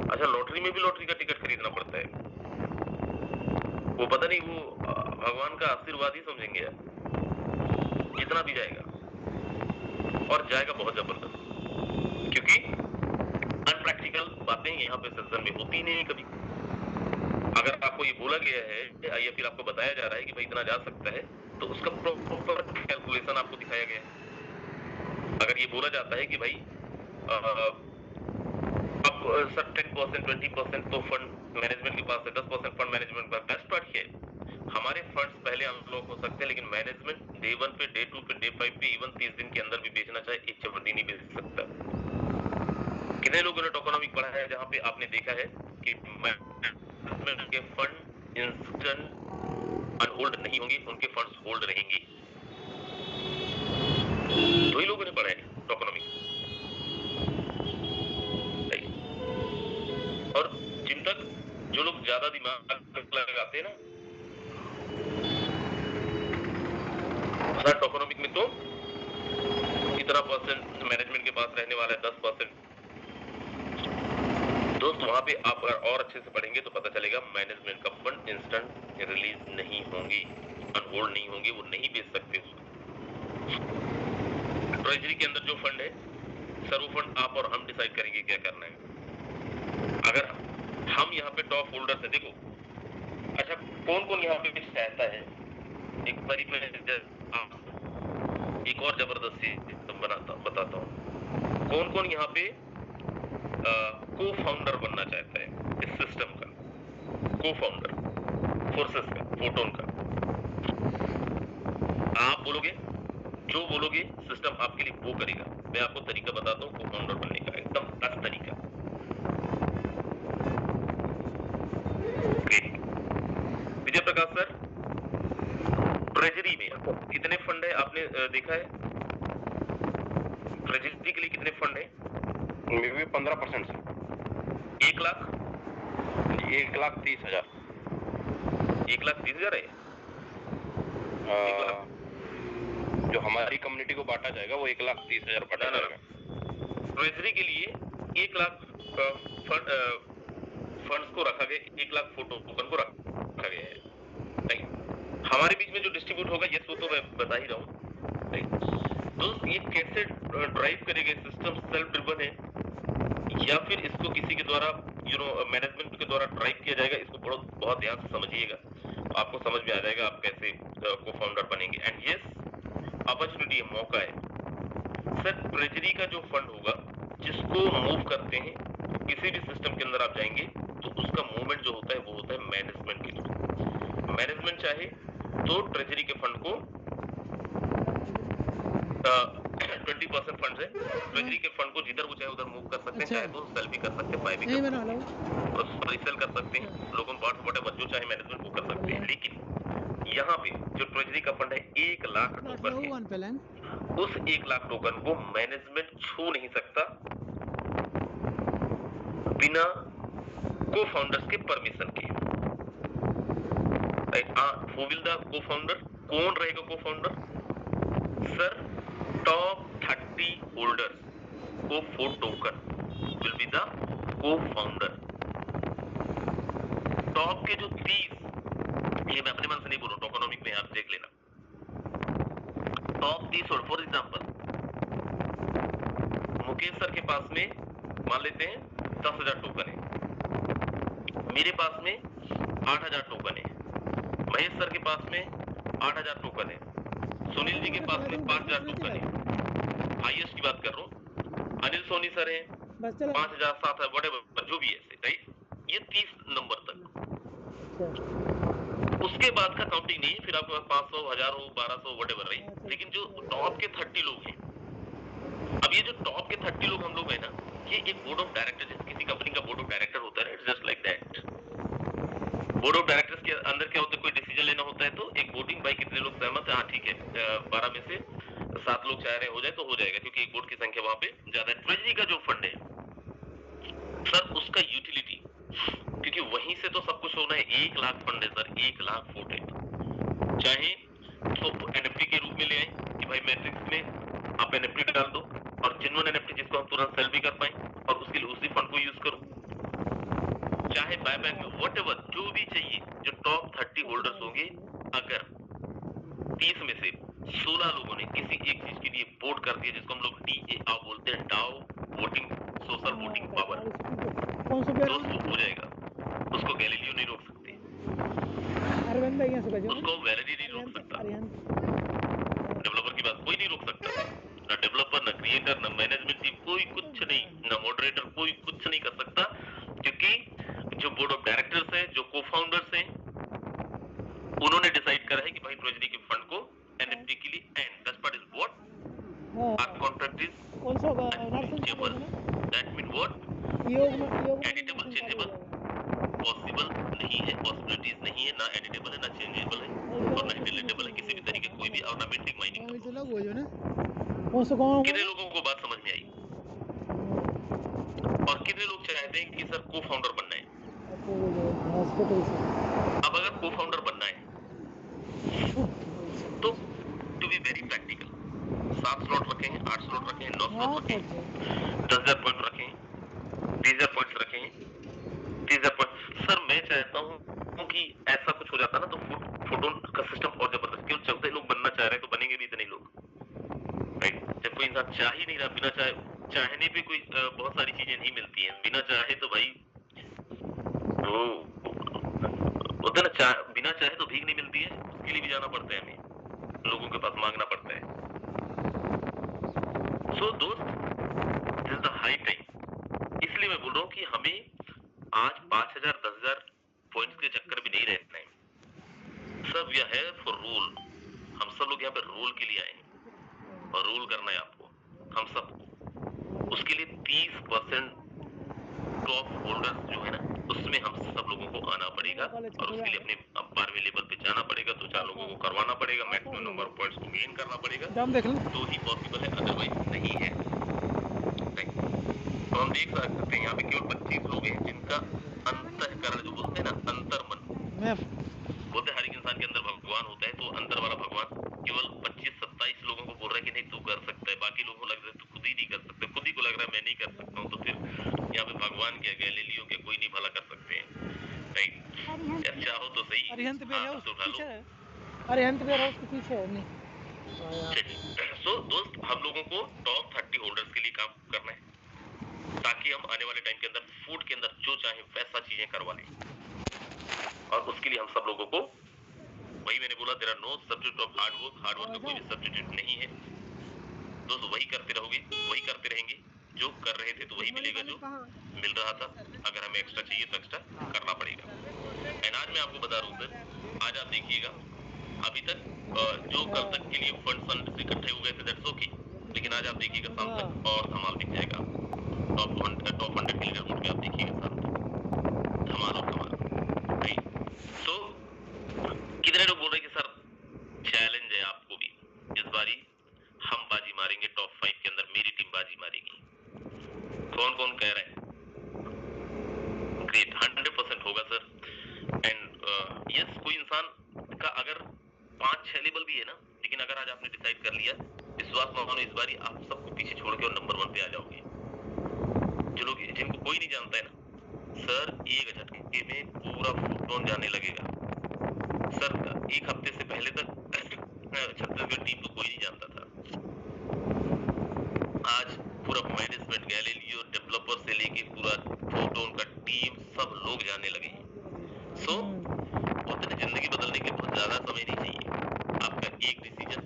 अच्छा, लॉटरी में भी लॉटरी का टिकट खरीदना पड़ता है, वो पता नहीं, वो भगवान का आशीर्वाद ही समझेंगे यार, कितना भी जाएगा और जाएगा बहुत जबरदस्त, क्योंकि अनप्रैक्टिकल बातें यहाँ पे सेशन में होती नहीं कभी। अगर आपको ये बोला गया है या फिर आपको बताया जा रहा है कि भाई इतना जा सकता है, तो उसका प्रॉपर कैलकुलेशन आपको दिखाया गया है। अगर ये बोला जाता है कि भाई अब सर 10%, 20% तो फंड मैनेजमेंट के पास है, 10% फंड मैनेजमेंट का। बेस्ट पार्ट है हमारे फंड्स पहले अनलॉक हो सकते हैं, लेकिन मैनेजमेंट डे 1 पे, डे 2 पे, डे 5 पे, इवन 30 दिन के अंदर भी बेचना चाहे, एक चवन्नी नहीं बेच सकता। कितने लोगों ने टोकोनॉमिक पढ़ा है जहां पे आपने देखा है कि मैनेजमेंट के फंड इंस्टेंट अनहोल्ड नहीं होंगे, उनके फंड्स होल्ड रहेंगे। दो ही लोगों ने पढ़ा है टोकोनॉमिक। और जिन तक जो लोग ज्यादा दिमाग लगाते हैं ना, टोकोनॉमिक में तो इतना परसेंट मैनेजमेंट के पास रहने वाला है, 10%। दोस्त वहां पे आप और अच्छे से पढ़ेंगे तो पता चलेगा मैनेजमेंट का फंड इंस्टेंट रिलीज नहीं होंगे, अनहोल्ड नहीं होंगे, वो नहीं बेच सकते उसको। ट्रेजरी के अंदर जो फंड है सर, वो फंड आप और हम डिसाइड करेंगे क्या करना है। अगर हम यहाँ पे टॉप होल्डर है, देखो अच्छा कौन कौन यहाँ पे चाहता है, एक बारी मैं एक और जबरदस्ती बताता हूँ। कौन कौन यहाँ पे को फाउंडर बनना चाहता है इस सिस्टम का, को फाउंडर फोर्सेस का, फोटोन का। आप बोलोगे, जो बोलोगे सिस्टम आपके लिए वो करेगा। मैं आपको तरीका बताता हूँ को फाउंडर बनने का, एकदम बेस्ट तरीका। विजय प्रकाश सर, ट्रेजरी में कितने फंड है आपने देखा है? ट्रेजरी के लिए कितने फंड है? 15% से 1,30,000 1,30,000 है। जो हमारी कम्युनिटी को बांटा जाएगा वो 1,30,000 बांटा जाएगा। ट्रेजरी के लिए 1 लाख फंड्स को रखा गया, 1 लाख फोटो टोकन को रखा गया है। हमारे बीच में जो डिस्ट्रीब्यूट होगा, ये तो मैं बता ही रहा हूँ। तो ये कैसे ड्राइव करेगा सिस्टम, सेल्फ ड्रिवन है या फिर इसको किसी के द्वारा मैनेजमेंट के द्वारा ड्राइव किया जाएगा, इसको बहुत ध्यान से समझिएगा, आपको समझ में आ जाएगा आप कैसे को फाउंडर बनेंगे। एंड यस, अपॉर्चुनिटी है, मौका है सर। ट्रेजरी का जो फंड होगा जिसको मूव करते हैं, किसी भी सिस्टम के अंदर आप जाएंगे तो उसका मूवमेंट जो होता है वो होता है मैनेजमेंट के थ्रू। मैनेजमेंट चाहे तो ट्रेजरी के फंड को 20% फंड है, ट्रेजरी के फंड को जिधर वो चाहे उधर मूव कर सकते हैं, चाहे तो सेल भी कर सकते हैं, बाय भी कर सकते हैं, और रीसेल कर सकते हैं, लोगों को व्हाटएवर जो चाहे मैनेजमेंट वो कर सकते हैं। लेकिन यहाँ पे जो ट्रेजरी का फंड है 1 लाख टोकन है, उस 1 लाख टोकन को मैनेजमेंट छू नहीं सकता बिना को फाउंडर्स के परमिशन के। हु विल द को फाउंडर? कौन रहेगा को फाउंडर? सर, टॉप 30 होल्डर्स को 4 टोकन विल बी द को फाउंडर। टॉप के जो 30, ये मैं अपने मन से नहीं बोल रहा, टोकनोमिक में आप देख लेना, टॉप 30 और फॉर एग्जांपल मुकेश सर के पास में मान लेते हैं 10,000 टोकन है, मेरे पास में 8,000 टोकन है, महेश सर के पास में 8,000 टोकन है, सुनील जी के पास में 5,000 टोकन है, हाईएस्ट की बात कर रहा हूँ, अनिल सोनी सर है 5,000, 7,000, व्हाटएवर जो भी है, राइट? ये 30 नंबर तक। उसके बाद का काउंटिंग नहीं, फिर आपके पास 500, 1000, 1200 व्हाटएवर, राइट? लेकिन जो टॉप के 30 लोग हैं, अब ये जो टॉप के 30 लोग हम लोग हैं ना, ये एक बोर्ड ऑफ डायरेक्टर, जैसे किसी कंपनी का बोर्ड ऑफ डायरेक्टर होता है, just like that. Board of directors के अंदर क्या होता है, कोई डिसीजन लेना होता है तो एक वोटिंग बाई कितने लोग सहमत है, हाँ ठीक है 12 में से 7 लोग चाह रहे हो जाए तो हो जाएगा, क्योंकि एक बोर्ड की संख्या वहां पे ज्यादा है। ट्रेजरी का जो फंड है सर, उसका यूटिलिटी, क्योंकि वहीं से तो सब कुछ होना है। 1 लाख फंड है सर, 1 लाख वोट है, चाहे तो एनएफटी के रूप में ले आए कि भाई मैट्रिक्स में आप एनएफटी डाल दो, और जेन्युइन एनएफटी जिसको हम तुरंत सेल भी कर पाए, और उसके लिए उसी फंड को यूज करो, चाहे बायबैक में, व्हाटएवर जो भी चाहिए। जो टॉप 30 होल्डर्स होंगे, अगर 30 में से 16 लोगों ने किसी एक चीज के लिए वोट कर दिया, जिसको हम लोग DAO बोलते हैं, DAO voting social voting power, तो उसको हो जाएगा। उसको गैलीलियो नहीं रोक सकते, उसको वैलिडी नहीं रोक सकता, डेवलपर की बात कोई नहीं रोक सकता, ना डेवलपर, ना क्रिएटर, ना मैनेजमेंट टीम, कोई कुछ नहीं, ना मॉडरेटर, कोई कुछ नहीं कर सकता, क्योंकि जो बोर्ड ऑफ डायरेक्टर्स है, जो को फाउंडर्स हैं, उन्होंने डिसाइड करा है कि भाई ट्रेजरी के फंड को एनएफटी के लिए, and that part is what are contract is changeable, that mean what editable, changeable possible नहीं है, पॉसिबिलिटीज नहीं है, ना एडिटेबल है, ना चेंजेबल है, और ना डिलीटेबल है किसी भी तरीके कोई भी, और ना मीटिंग माइनिंग। कितने लोगों को बात समझ में आई, और कितने लोग चाहते हैं कि सर को फाउंडर बनना है? अब अगर को फाउंडर बनना है तो to be very practical, 7 slot रखें, 8 स्लॉट रखें, 9 स्लॉट रखें, 10,000 पॉइंट रखें, 20,000 पॉइंट्स रखें, 30,000 पॉइंट। सर मैं चाहता हूँ कि ऐसा कुछ हो जाता ना तो फोटोन का सिस्टम और जबरदस्त, क्यों चलते लोग बनना चाह रहे हैं तो बनेंगे भी इतने लोग, राइट? जब कोई इंसान चाह ही नहीं रहा, बिना चाहने पे कोई बहुत सारी चीजें नहीं मिलती हैं, बिना चाहे तो भाई वो होता है ना, बिना चाहे तो भीख नहीं मिलती है, उसके लिए भी जाना पड़ता है, हमें लोगों के पास मांगना पड़ता है। सो दोस्त, this is the high time, इसलिए मैं बोल रहा हूँ कि हमें आज 5,000 10,000 पॉइंट्स के चक्कर भी नहीं रहना है। सब यह है फॉर रूल, हम सब लोग यहाँ पे रूल के लिए आए हैं, और रूल करना है आपको, हम सबको। उसके लिए 30% टॉप होल्डर्स जो है ना, उसमें हम सब लोगों को आना पड़ेगा, और उसके लिए अपने 12वें लेवल पे जाना पड़ेगा, तो 4 लोगों को करवाना पड़ेगा, मैक्सिमम नंबर ऑफ पॉइंट्स को गेन करना पड़ेगा, तो ही पॉसिबल है, अदरवाइज नहीं है। तो हम देख सकते हैं यहाँ पे केवल 25 लोग हैं जिनका अंतःकरण, जो बोलते हैं ना अंतर्मन, बोलते हैं हर एक इंसान के अंदर भगवान होता है, तो अंदर वाला भगवान केवल 25-27 लोगों को बोल रहा है कि नहीं तू कर सकता है, बाकी लोगों को लग रहा है तू खुद ही नहीं कर सकते, खुद ही को लग रहा है मैं नहीं कर सकता हूँ, तो फिर यहाँ पे भगवान क्या, गैलीलियो क्या, कोई नहीं भला कर सकते हैं, राइट? चाहो तो सही, तो उठा लो। सो दोस्त, हम लोगों को टॉप 30 होल्डर्स के लिए काम करना है, ताकि हम आने वाले टाइम के अंदर फूड के अंदर जो चाहे वैसा चीजें करवा लें, और उसके लिए हम सब लोगों को, वही मैंने बोला, there are no substitute of hard work, hard work का कोई भी सब्स्टिट्यूट नहीं है दोस्त। वही करते रहोगे, वही करते रहेंगे, जो कर रहे थे तो वही मिलेगा, जो मिल रहा था। अगर हमें एक्स्ट्रा चाहिए तो एक्स्ट्रा करना पड़ेगा। एंड आज मैं आपको बता रहा हूँ सर, आज आप देखिएगा, अभी तक जो कल तक के लिए फंड्स इकट्ठे हो गए थे, दैट्स ओके, लेकिन आज आप देखिएगा शाम तक और धमाल दिख जाएगा। टॉप 100 के लीडर बोर्ड पे आप देखिएगा शाम तक धमाल और धमाल, राइट? सो कितने लोग बोल रहे हैं कि सर चैलेंज है आपको भी, इस बारी हम बाजी मारेंगे, टॉप 5 के अंदर मेरी टीम बाजी मारेगी? कौन कौन कह रहा है? ग्रेट, 100% होगा सर। एंड यस, कोई इंसान का अगर 5-6 लेवल भी है ना, लेकिन अगर आज आपने डिसाइड कर लिया, विश्वास मानो इस बारी आप सबको पीछे छोड़ के और नंबर 1 पे आ जाओगे। जो लोग जिनको कोई नहीं जानता है ना सर, एक झटके में पूरा फुटबॉल जाने लगेगा सर। एक हफ्ते से पहले तक छत्तीसगढ़ टीम को कोई नहीं जानता था, आज पूरा मैनेजमेंट, गैलीलियो, डेवलपर से लेके पूरा फोटोन का टीम, सब लोग जानने लगे। सो बोलते हैं जिंदगी बदलने के बहुत ज्यादा समय नहीं चाहिए, आपका एक डिसीजन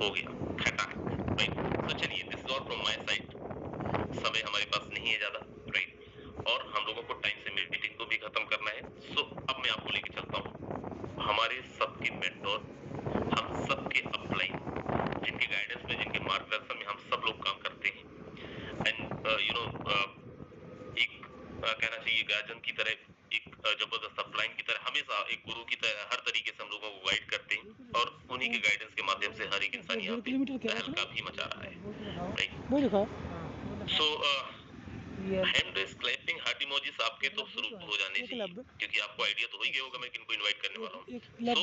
हो गया खटाक, राइट? तो चलिए, this is all from my side. समय हमारे पास नहीं है ज्यादा, राइट? और हम लोगों को टाइम से मीटिंग को भी खत्म करना है। सो अब मैं आपको लेके चलता हूँ हमारे सबके मेंटोर, हम सबके अपलाइन, जिनके गाइडेंस में, जिनके मार्गदर्शन में हम सब लोग काम करते हैं। एंड कहना चाहिए गार्जियन की तरह, एक जबरदस्त अपलाइन की तरह, हमेशा एक गुरु की तरह हर तरीके से हम लोगों को गाइड करते हैं और उन्हीं के गाइडेंस के माध्यम से हर एक इंसान यहाँ पे तहलका भी मचा रहा है, राइट। सो hand raise, clapping, heart emojis आपके तो शुरू हो जाने चाहिए, क्योंकि आपको आइडिया तो हो ही गया होगा मैं किनको इनवाइट करने वाला हूँ।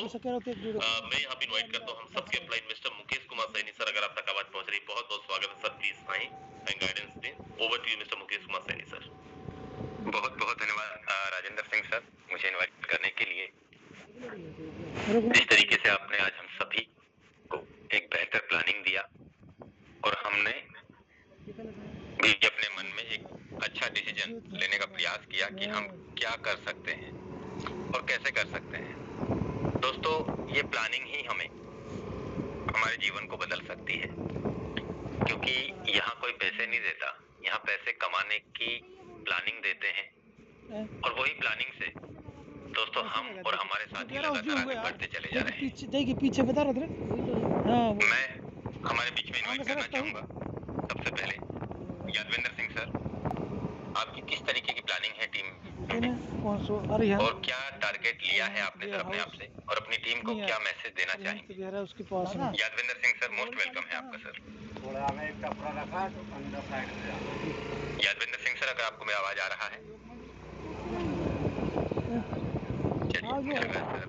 सो मैं यहाँ पे इनवाइट करता हूँ हम सबके upline mister Mukesh Kumar Saini sir. अगर आप तक आवाज पहुंच रही, बहुत बहुत स्वागत है सर, प्लीज आए एंड गाइडेंस दें। Over to you mister Mukesh Kumar Saini sir. बहुत बहुत धन्यवाद राजेंद्र सिंह सर, मुझे इनवाइट करने के लिए। जिस तरीके से आपने आज हम सभी को एक बेहतर प्लानिंग दिया और हमने भी अपने मन में एक अच्छा डिसीजन लेने का प्रयास किया कि हम क्या कर सकते हैं और कैसे कर सकते हैं। दोस्तों, ये प्लानिंग ही हमें हमारे जीवन को बदल सकती है, क्योंकि यहाँ कोई पैसे नहीं देता, यहाँ पैसे कमाने की प्लानिंग देते हैं और वही प्लानिंग से दोस्तों हम और हमारे साथी लगातार आगे बढ़ते चले जा रहे हैं। पीछे बता रहे थे। मैं हमारे बीच में इनवाइट करना चाहूंगा सबसे पहले यादविंदर सिंह सर। आपकी किस तरीके की प्लानिंग है टीम में और क्या टारगेट लिया है आपने सर अपने आप से और अपनी टीम को क्या मैसेज देना चाहेंगे? Yadvinder Singh sir, most welcome है आपका सर। थोड़ा हमें एक कपड़ा रखा तो अंदर साइड में जाओ। यादविंदर सिंह सर, अगर आपको मेरी आवाज आ रहा है? चलिए, मुझे लगा सर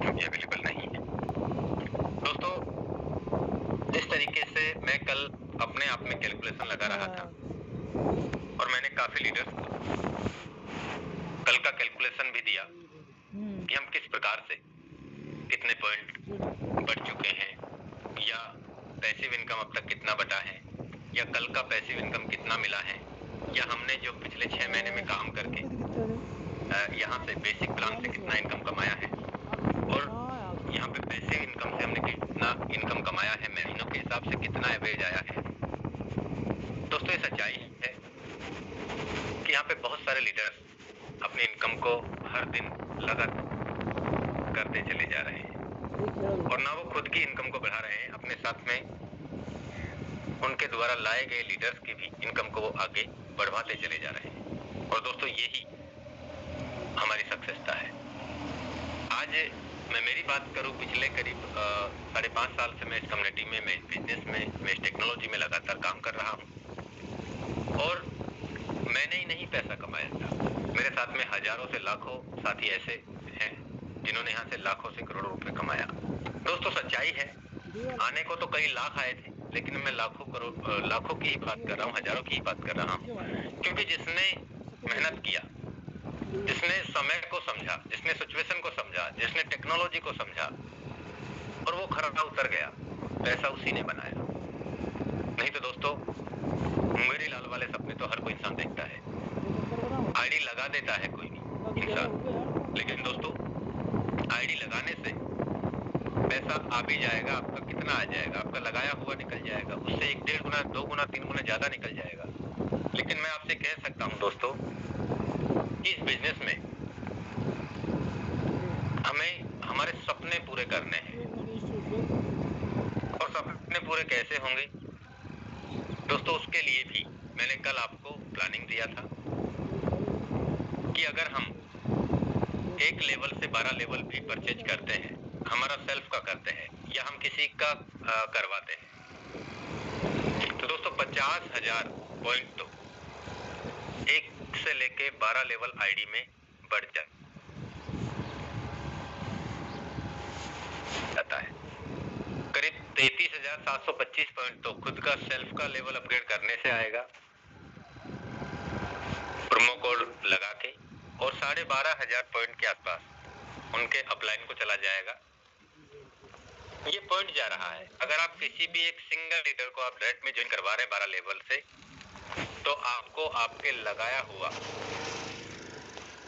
अभी अवेलेबल नहीं है। दोस्तों, जिस तरीके से मैं कल अपने आप में कैलकुलेशन लगा रहा था और मैंने काफी लीडर्स को कल का कैलकुलेशन भी दिया कि हम किस प्रकार से कितने पॉइंट बढ़ चुके हैं या पैसिव इनकम अब तक कितना बटा है या कल का पैसिव इनकम कितना मिला है या हमने जो पिछले 6 महीने में काम करके यहाँ से बेसिक प्लान से कितना इनकम कमाया है और यहाँ पे पैसिव इनकम से हमने कितना इनकम कमाया है, महीनों के हिसाब से कितना एवरेज आया है। दोस्तों, ये सच्चाई है कि यहाँ पे बहुत सारे लीडर्स अपनी इनकम को हर दिन लगातार करते चले जा रहे हैं और ना वो खुद की इनकम को बढ़ा रहे हैं, अपने साथ में उनके द्वारा लाए गए लीडर्स की भी इनकम को वो आगे बढ़वाते चले जा रहे हैं। और दोस्तों, यही हमारी सक्सेसता है। आज मैं मेरी बात करूं, पिछले करीब 5.5 साल से मैं इस कम्युनिटी में, मैं इस बिजनेस में, मैं इस टेक्नोलॉजी में लगातार काम कर रहा हूं और मैंने ही नहीं पैसा कमाया था, मेरे साथ में हजारों से लाखों साथी ऐसे हैं जिन्होंने यहाँ से लाखों से करोड़ों रुपए कमाया। दोस्तों, सच्चाई है, आने को तो कई लाख आए थे, लेकिन मैं लाखों की ही बात कर रहा हूँ, हजारों की ही बात कर रहा हूँ, क्योंकि जिसने मेहनत किया, जिसने समय को समझा, जिसने सिचुएशन को समझा, जिसने टेक्नोलॉजी को समझा और वो खरा उतर गया, पैसा उसी ने बनाया। नहीं तो दोस्तों, मुंगेरी लाल वाले सपने तो हर कोई इंसान देखता है, आईडी लगा देता है कोई भी इंसान, लेकिन दोस्तों आईडी लगाने से पैसा आ भी जाएगा, आपका कितना आ जाएगा, आपका लगाया हुआ निकल जाएगा, उससे 1, 1.5 गुना, 2 गुना, 3 गुना ज्यादा निकल जाएगा। लेकिन मैं आपसे कह सकता हूं दोस्तों, इस बिजनेस में हमें हमारे सपने पूरे करने हैं और सपने पूरे कैसे होंगे दोस्तों, उसके लिए भी मैंने कल आपको प्लानिंग दिया था कि अगर हम एक लेवल से 12 लेवल भी परचेज करते हैं, हमारा सेल्फ का करते हैं या हम किसी का करवाते हैं, तो दोस्तों 50,000 पॉइंट तो 1 से लेके 12 लेवल आईडी में बढ़ जाता है। करीब 33,725 पॉइंट तो खुद का सेल्फ का लेवल अपग्रेड करने से आएगा, प्रोमो कोड लगा के, और 12,500 पॉइंट के आसपास उनके अपलाइन को चला जाएगा। ये पॉइंट जा रहा है। अगर आप किसी भी एक सिंगल लीडर को आप डायरेक्ट में ज्वाइन करवा रहे हैं 12 लेवल से, तो आपको आपके लगाया हुआ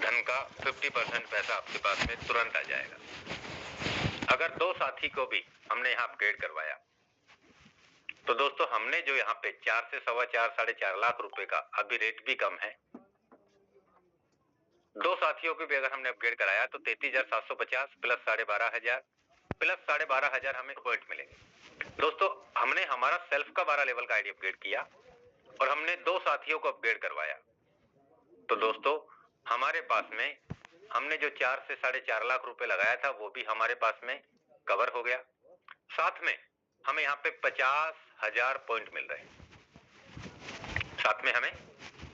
धन का 50% पैसा आपके पास में तुरंत आ जाएगा। अगर 2 साथी को भी हमने यहाँ अपग्रेड करवाया, तो दोस्तों हमने जो यहाँ पे 4 से 4.25 4.5 लाख रुपए का, अभी रेट भी कम है, 2 साथियों को भी अगर हमने अपग्रेड कराया तो 33,750 प्लस 12,500 प्लस 12,500 हमें पॉइंट मिलेंगे। दोस्तों, हमने हमारा सेल्फ का 12 लेवल का आईडी अपग्रेड किया और हमने 2 साथियों को अपग्रेड करवाया, तो दोस्तों हमारे पास में हमने जो 4 से 4.5 लाख रुपए लगाया था वो भी हमारे पास में कवर हो गया। साथ में हमें यहाँ पे 50,000 पॉइंट मिल रहे हैं। साथ में हमें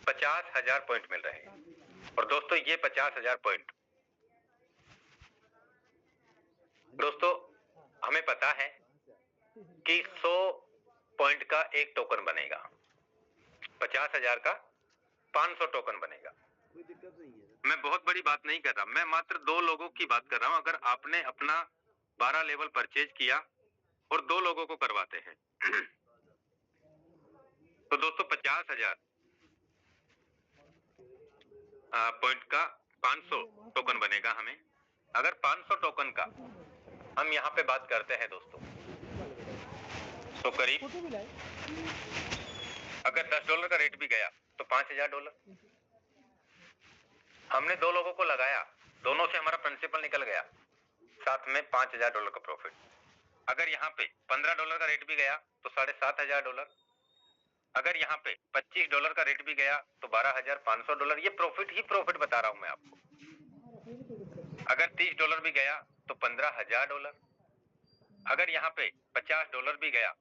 50,000 पॉइंट मिल रहे हैं। और दोस्तों ये 50,000 पॉइंट दोस्तों हमें पता है कि 100 पॉइंट का एक टोकन बनेगा, 50,000 का 500 टोकन बनेगा। मैं बहुत बड़ी बात नहीं कर रहा, मैं मात्र 2 लोगों की बात कर रहा हूं। अगर आपने अपना 12 लेवल परचेज किया और 2 लोगों को करवाते हैं तो दोस्तों 50,000 पॉइंट का 500 टोकन बनेगा हमें। अगर 500 टोकन का हम यहाँ पे बात करते हैं दोस्तों तो करीब अगर $10 का रेट भी गया तो $5,000। हमने 2 लोगों को लगाया, दोनों से हमारा प्रिंसिपल निकल गया, साथ में $5,000 का प्रॉफिट। अगर यहाँ पे $15 का रेट भी गया तो $7,500। अगर यहाँ पे $25 का रेट भी गया तो $12,500। ये प्रॉफिट ही प्रॉफिट बता रहा हूं मैं आपको। अगर $30 भी गया तो $15,000। अगर यहाँ पे $50 भी गया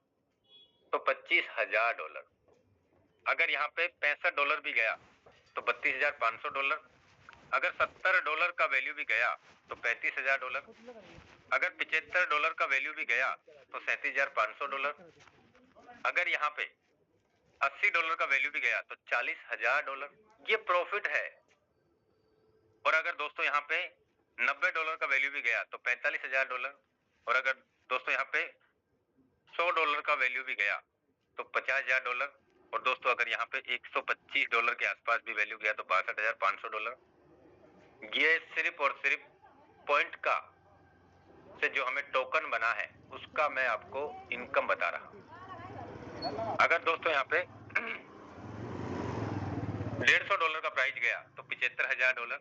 तो $25,000। अगर यहाँ पे $65 भी गया तो $32,500। अगर $70 का वैल्यू भी गया तो $35,000। अगर $75 का वैल्यू भी गया तो $37,500। अगर यहाँ पे $80 का वैल्यू भी गया तो $40,000। ये प्रॉफिट है। और अगर दोस्तों यहाँ पे $90 का वैल्यू भी गया तो $45,000। और अगर दोस्तों यहाँ पे $100 का वैल्यू भी गया तो $50,000। और दोस्तों अगर यहाँ पे $125 के आसपास भी वैल्यू गया तो $62,500। ये सिर्फ और सिर्फ पॉइंट का से जो हमें टोकन बना है उसका मैं आपको इनकम बता रहा हूं। अगर दोस्तों यहाँ पे $150 का प्राइस गया तो $75,000।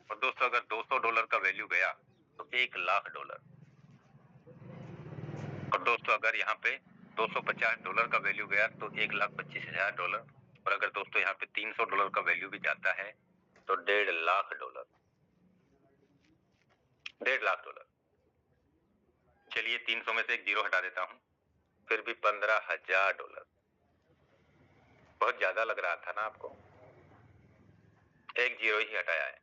और दोस्तों अगर $200 का वैल्यू गया तो $1,00,000। और दोस्तों अगर यहाँ पे $250 का वैल्यू गया तो $1,25,000। और अगर दोस्तों यहाँ पे $300 का वैल्यू भी जाता है तो $1,50,000। $1,50,000। चलिए 300 में से एक जीरो हटा देता हूं, फिर भी $15,000। बहुत ज्यादा लग रहा था ना आपको? एक जीरो ही हटाया है।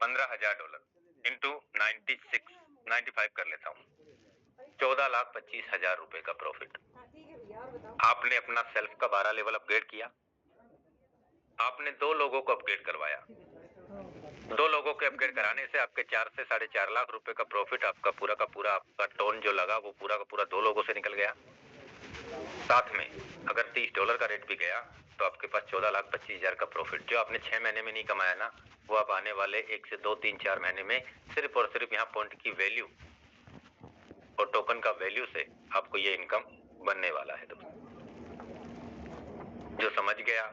$15,000 इंटू 95 कर लेता हूं, 14,25,000 रुपए का प्रॉफिट। आपने अपना सेल्फ का 12 लेवल अपग्रेड किया, आपने 2 लोगों को अपग्रेड करवाया। 2 लोगों के अपग्रेड कराने से आपके 4 से 4.5 लाख रुपए का प्रॉफिट आपका पूरा का पूरा आपका टोन जो लगा वो पूरा का पूरा 2 लोगों से निकल गया। साथ में अगर $30 का रेट भी गया तो आपके पास 14,25,000 का प्रॉफिट जो आपने 6 महीने में नहीं कमाया ना, वो आप आने वाले 1 से 2, 3, 4 महीने में सिर्फ और सिर्फ यहाँ पॉइंट की वैल्यू और टोकन का वैल्यू से आपको ये इनकम बनने वाला है। दोस्तों जो समझ गया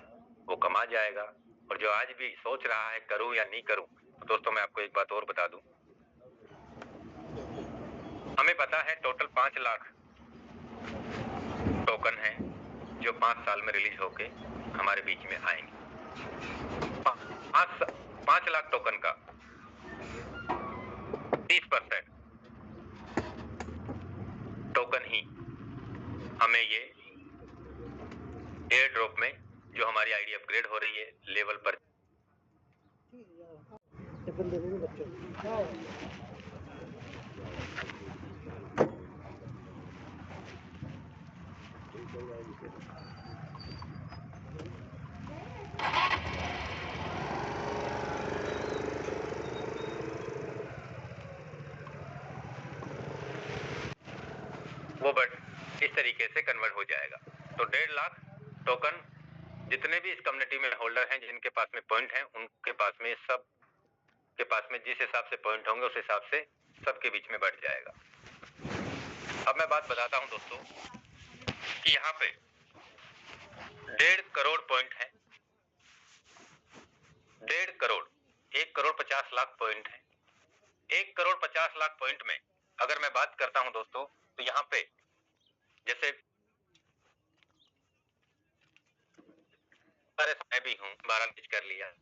वो कमा जाएगा, और जो आज भी सोच रहा है करूं या नहीं करूं, तो दोस्तों मैं आपको एक बात और बता दूं। हमें पता है टोटल 5 लाख टोकन है जो 5 साल में रिलीज होके हमारे बीच में आएंगे। 5 लाख टोकन का 30% टोकन ही हमें ये एयर ड्रॉप में जो हमारी आईडी अपग्रेड हो रही है लेवल पर वो बट इस तरीके से कन्वर्ट हो जाएगा। तो 1.5 लाख टोकन जितने भी इस कम्युनिटी में होल्डर हैं जिनके पास में पॉइंट हैं उनके पास में सब के पास में जिस हिसाब से पॉइंट होंगे उस हिसाब से सबके बीच में बढ़ जाएगा। अब मैं बात बताता हूं दोस्तों कि यहाँ पे 1.5 करोड़ पॉइंट है। 1.5 करोड़ 1,50,00,000 पॉइंट है। 1,50,00,000 पॉइंट में अगर मैं बात करता हूं दोस्तों तो यहाँ पे जैसे मैं भी हूं, हूं 12 रीच कर लिया,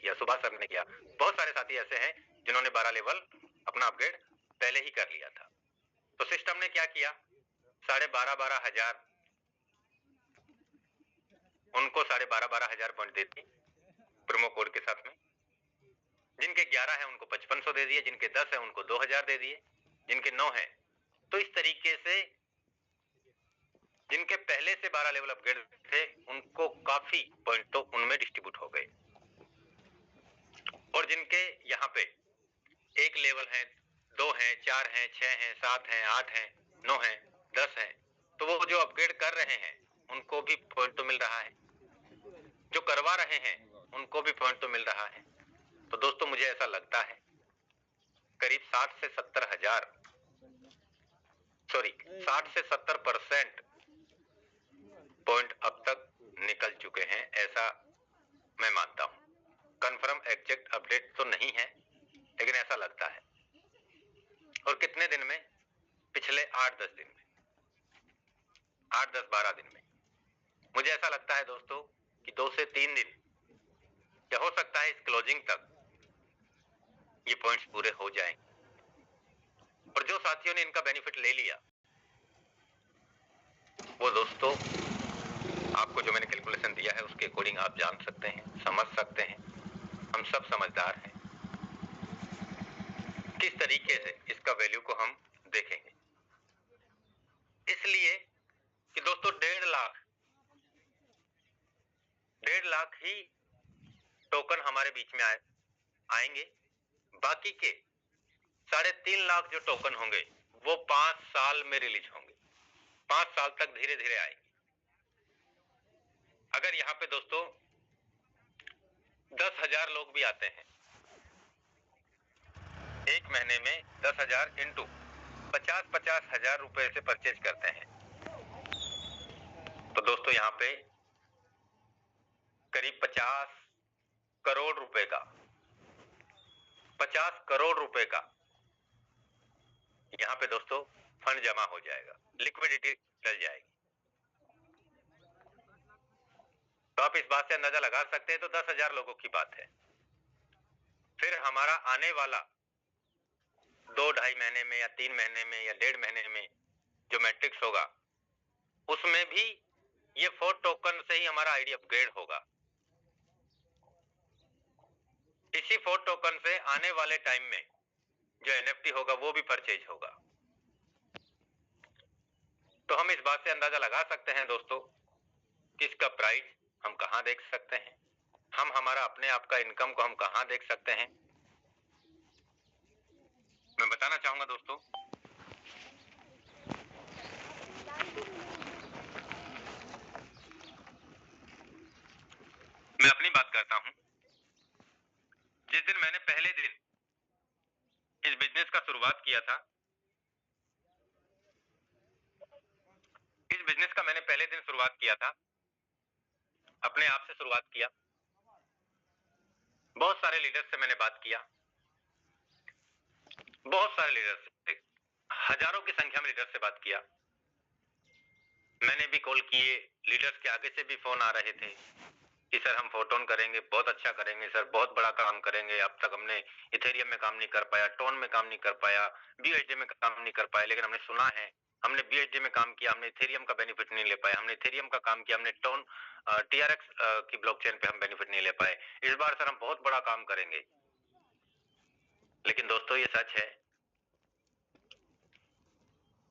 या सुभाष सर ने किया, बहुत सारे साथी ऐसे हैं जिन्होंने 12 लेवल अपना अपग्रेड पहले ही कर लिया था। तो सिस्टम ने क्या किया, 12,500 उनको 12,500 पॉइंट दे दिए प्रोमो कोड के साथ में। जिनके 11 है उनको 5500 दे दिए, जिनके 10 है उनको 2000 दे दिए, जिनके 9 है। तो इस तरीके से जिनके पहले से 12 लेवल अपग्रेड थे उनको काफी पॉइंट तो उनमें डिस्ट्रीब्यूट हो गए, और जिनके यहाँ पे 1 लेवल है, 2 है, 4 है, 6 है, 7 है, 8 है, 9 है, 10 है, तो वो जो अपग्रेड कर रहे हैं उनको भी पॉइंट तो मिल रहा है, जो करवा रहे हैं उनको भी पॉइंट तो मिल रहा है। तो दोस्तों मुझे ऐसा लगता है करीब 60 से 70% पॉइंट अब तक निकल चुके हैं, ऐसा मैं मानता हूं। कंफर्म एग्जैक्ट अपडेट तो नहीं है, लेकिन ऐसा लगता है। और कितने दिन में? पिछले 8-10 दिन में, 8-10-12 दिन में मुझे ऐसा लगता है दोस्तों कि 2 से 3 दिन या हो सकता है इस क्लोजिंग तक ये पॉइंट्स पूरे हो जाएंगे। और जो साथियों ने इनका बेनिफिट ले लिया वो दोस्तों आपको जो मैंने कैलकुलेशन दिया है उसके अकॉर्डिंग आप जान सकते हैं, समझ सकते हैं। हम सब समझदार हैं। किस तरीके से इसका वैल्यू को हम देखेंगे, इसलिए कि दोस्तों 1.5 लाख ही टोकन हमारे बीच में आएंगे। बाकी के 3.5 लाख जो टोकन होंगे वो 5 साल में रिलीज होंगे, 5 साल तक धीरे धीरे आएंगे। अगर यहाँ पे दोस्तों 10,000 लोग भी आते हैं, एक महीने में 10,000 इंटू 50-50 हजार रुपए से परचेज करते हैं, तो दोस्तों यहाँ पे करीब 50 करोड़ रुपए का, 50 करोड़ रुपए का यहाँ पे दोस्तों फंड जमा हो जाएगा, लिक्विडिटी डल जाएगी। तो आप इस बात से अंदाजा लगा सकते हैं, तो 10,000 लोगों की बात है। फिर हमारा आने वाला 2-2.5 महीने में या 3 महीने में या 1.5 महीने में जो मैट्रिक्स होगा उसमें भी ये 4 टोकन से ही हमारा आईडी अपग्रेड होगा। इसी 4 टोकन से आने वाले टाइम में जो एनएफटी होगा वो भी परचेज होगा। तो हम इस बात से अंदाजा लगा सकते हैं दोस्तों कि इसका प्राइस हम कहां देख सकते हैं, हम हमारा अपने आप का इनकम को हम कहां देख सकते हैं। मैं बताना चाहूंगा दोस्तों मैं अपनी बात करता हूं। जिस दिन मैंने पहले दिन इस बिजनेस का शुरुआत किया था, इस बिजनेस का मैंने पहले दिन शुरुआत किया था, अपने आप से शुरुआत किया। बहुत सारे लीडर से मैंने बात किया, बहुत सारे लीडर से, हजारों की संख्या में लीडर से बात किया। मैंने भी कॉल किए, लीडर्स के आगे से भी फोन आ रहे थे कि सर हम फोटोन करेंगे, बहुत अच्छा करेंगे सर, बहुत बड़ा काम करेंगे। अब तक हमने इथेरियम में काम नहीं कर पाया, टोन में काम नहीं कर पाया, बीएचडी में काम नहीं कर पाया, लेकिन हमने सुना है, हमने बीएचडी में काम किया, हमने इथेरियम का बेनिफिट नहीं ले पाया, हमने इथेरियम का काम किया, हमने टोन टीआरएक्स की ब्लॉकचेन पे हम बेनिफिट नहीं ले पाए। इस बार सर हम बहुत बड़ा काम करेंगे। लेकिन दोस्तों ये सच है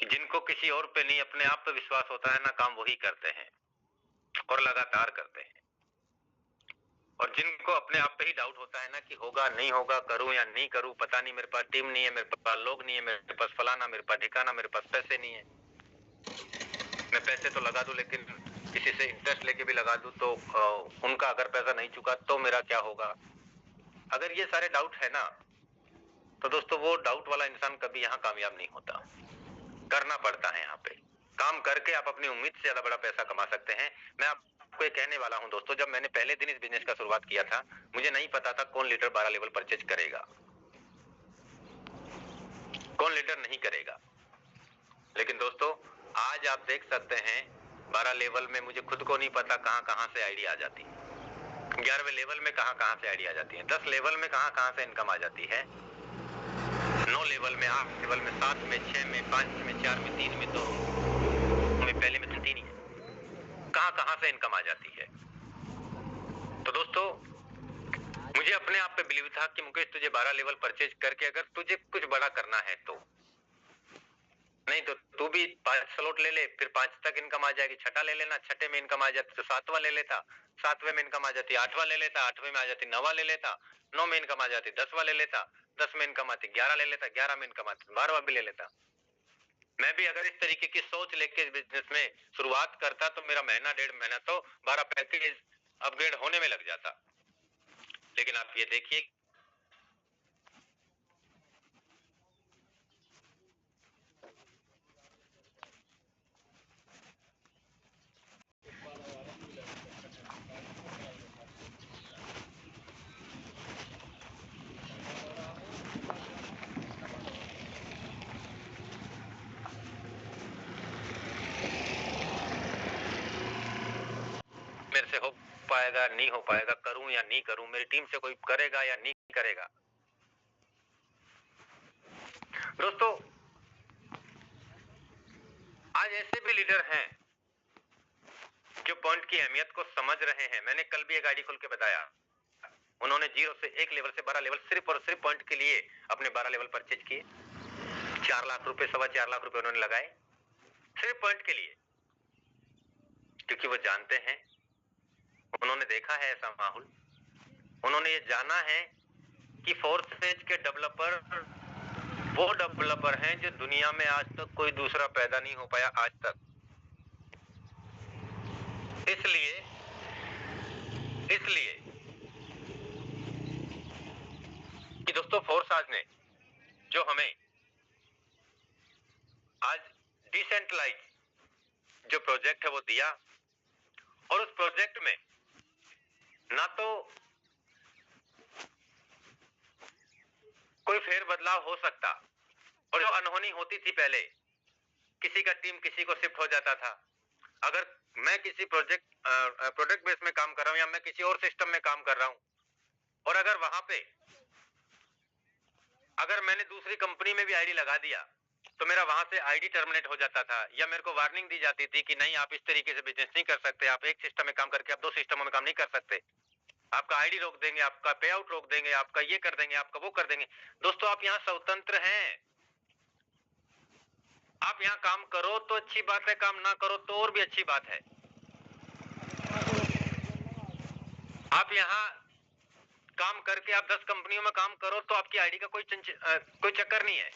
कि जिनको किसी और पे नहीं अपने आप पे विश्वास होता है ना, काम वही करते हैं और लगातार करते हैं। और जिनको अपने आप पे ही डाउट होता है ना कि होगा नहीं होगा, करूं या नहीं करूं, पता नहीं, मेरे पास टीम नहीं है, मेरे पास लोग नहीं है, मेरे पास फलाना, मेरे पास ठिकाना, मेरे पास पैसे नहीं है, मैं पैसे तो लगा दूं लेकिन किसी से इंटरेस्ट लेके भी लगा दूं तो उनका अगर पैसा नहीं चुका तो मेरा क्या होगा। अगर ये सारे डाउट है ना, तो दोस्तों वो डाउट वाला इंसान कभी यहाँ कामयाब नहीं होता। करना पड़ता है, यहाँ पे काम करके आप अपनी उम्मीद से ज्यादा बड़ा पैसा कमा सकते हैं। मैं आपको ये कहने वाला हूं दोस्तों, जब मैंने पहले दिन इस बिजनेस का शुरुआत किया था, मुझे नहीं पता था कौन लीडर 12 लेवल परचेज करेगा, कौन लीडर नहीं करेगा। लेकिन दोस्तों आज आप देख सकते हैं 12 लेवल में मुझे खुद को नहीं पता कहाँ से आईडी आ जाती है। 11वें लेवल में कहाँ से आईडी आ जाती है। 10 लेवल में कहाँ से इनकम आ जाती है। 9 लेवल में, 8 लेवल में, 7 में, 6 में, 5 में, 4 में, 3 में, 2 में, पहले में 3 ही है। कहाँ से इनकम आ जाती है। तो दोस्तों मुझे अपने आप पे बिलीव था कि मुकेश तुझे 12 लेवल परचेज करके अगर तुझे कुछ बड़ा करना है तो, नहीं तो तू भी 5 स्लॉट ले ले, फिर 5 तक इनकम आ जाएगी। छठा ले लेना, छठे में इनकम आ जाती तो 7वां ले लेता, 7वें में इनकम आ जाती 8वां ले लेता, 8वें में आ जाती 9वां ले लेता, 9 में इनकम आ जाती 10वां ले लेता, 10 में इनकम आती 11 ले लेता, 11 में इनकम आती 12वां भी ले लेता। मैं भी अगर इस तरीके की सोच लेके बिजनेस में शुरुआत करता तो मेरा महीना 1.5 महीना तो 12 पैकेज अपग्रेड होने में लग जाता। लेकिन आप ये देखिए मेरे से हो पाएगा नहीं हो पाएगा, करूं या नहीं करूं, मेरी टीम से कोई करेगा या नहीं करेगा। दोस्तों आज ऐसे भी लीडर हैं जो पॉइंट की अहमियत को समझ रहे हैं। मैंने कल भी एक आईडी खोल के बताया, उन्होंने 0 से 1 लेवल से 12 लेवल सिर्फ और सिर्फ पॉइंट के लिए अपने 12 लेवल परचेज किए। 4 लाख रुपए, 4.25 लाख रुपए उन्होंने लगाए सिर्फ पॉइंट के लिए, क्योंकि वो जानते हैं, उन्होंने देखा है ऐसा माहौल, उन्होंने ये जाना है कि फोर्सेज के डेवलपर वो डेवलपर हैं जो दुनिया में आज तक कोई दूसरा पैदा नहीं हो पाया आज तक। इसलिए कि दोस्तों फोर्स ने जो हमें आज डिसेंट्रलाइज जो प्रोजेक्ट है वो दिया, और उस प्रोजेक्ट में ना तो कोई फेर बदलाव हो सकता, और जो अनहोनी होती थी पहले, किसी का टीम किसी को शिफ्ट हो जाता था। अगर मैं किसी प्रोडक्ट बेस में काम कर रहा हूं या मैं किसी और सिस्टम में काम कर रहा हूं, और अगर वहां पे अगर मैंने दूसरी कंपनी में भी आईडी लगा दिया तो मेरा वहां से आईडी टर्मिनेट हो जाता था, या मेरे को वार्निंग दी जाती थी कि नहीं आप इस तरीके से बिजनेस नहीं कर सकते, आप एक सिस्टम में काम करके आप 2 सिस्टमों में काम नहीं कर सकते, आपका आईडी रोक देंगे, आपका पे आउट रोक देंगे, आपका ये कर देंगे, आपका वो कर देंगे। दोस्तों आप यहाँ स्वतंत्र हैं, आप यहाँ काम करो तो अच्छी बात है, काम ना करो तो और भी अच्छी बात है। आप यहाँ काम करके आप 10 कंपनियों में काम करो तो आपकी आईडी का कोई चक्कर नहीं है।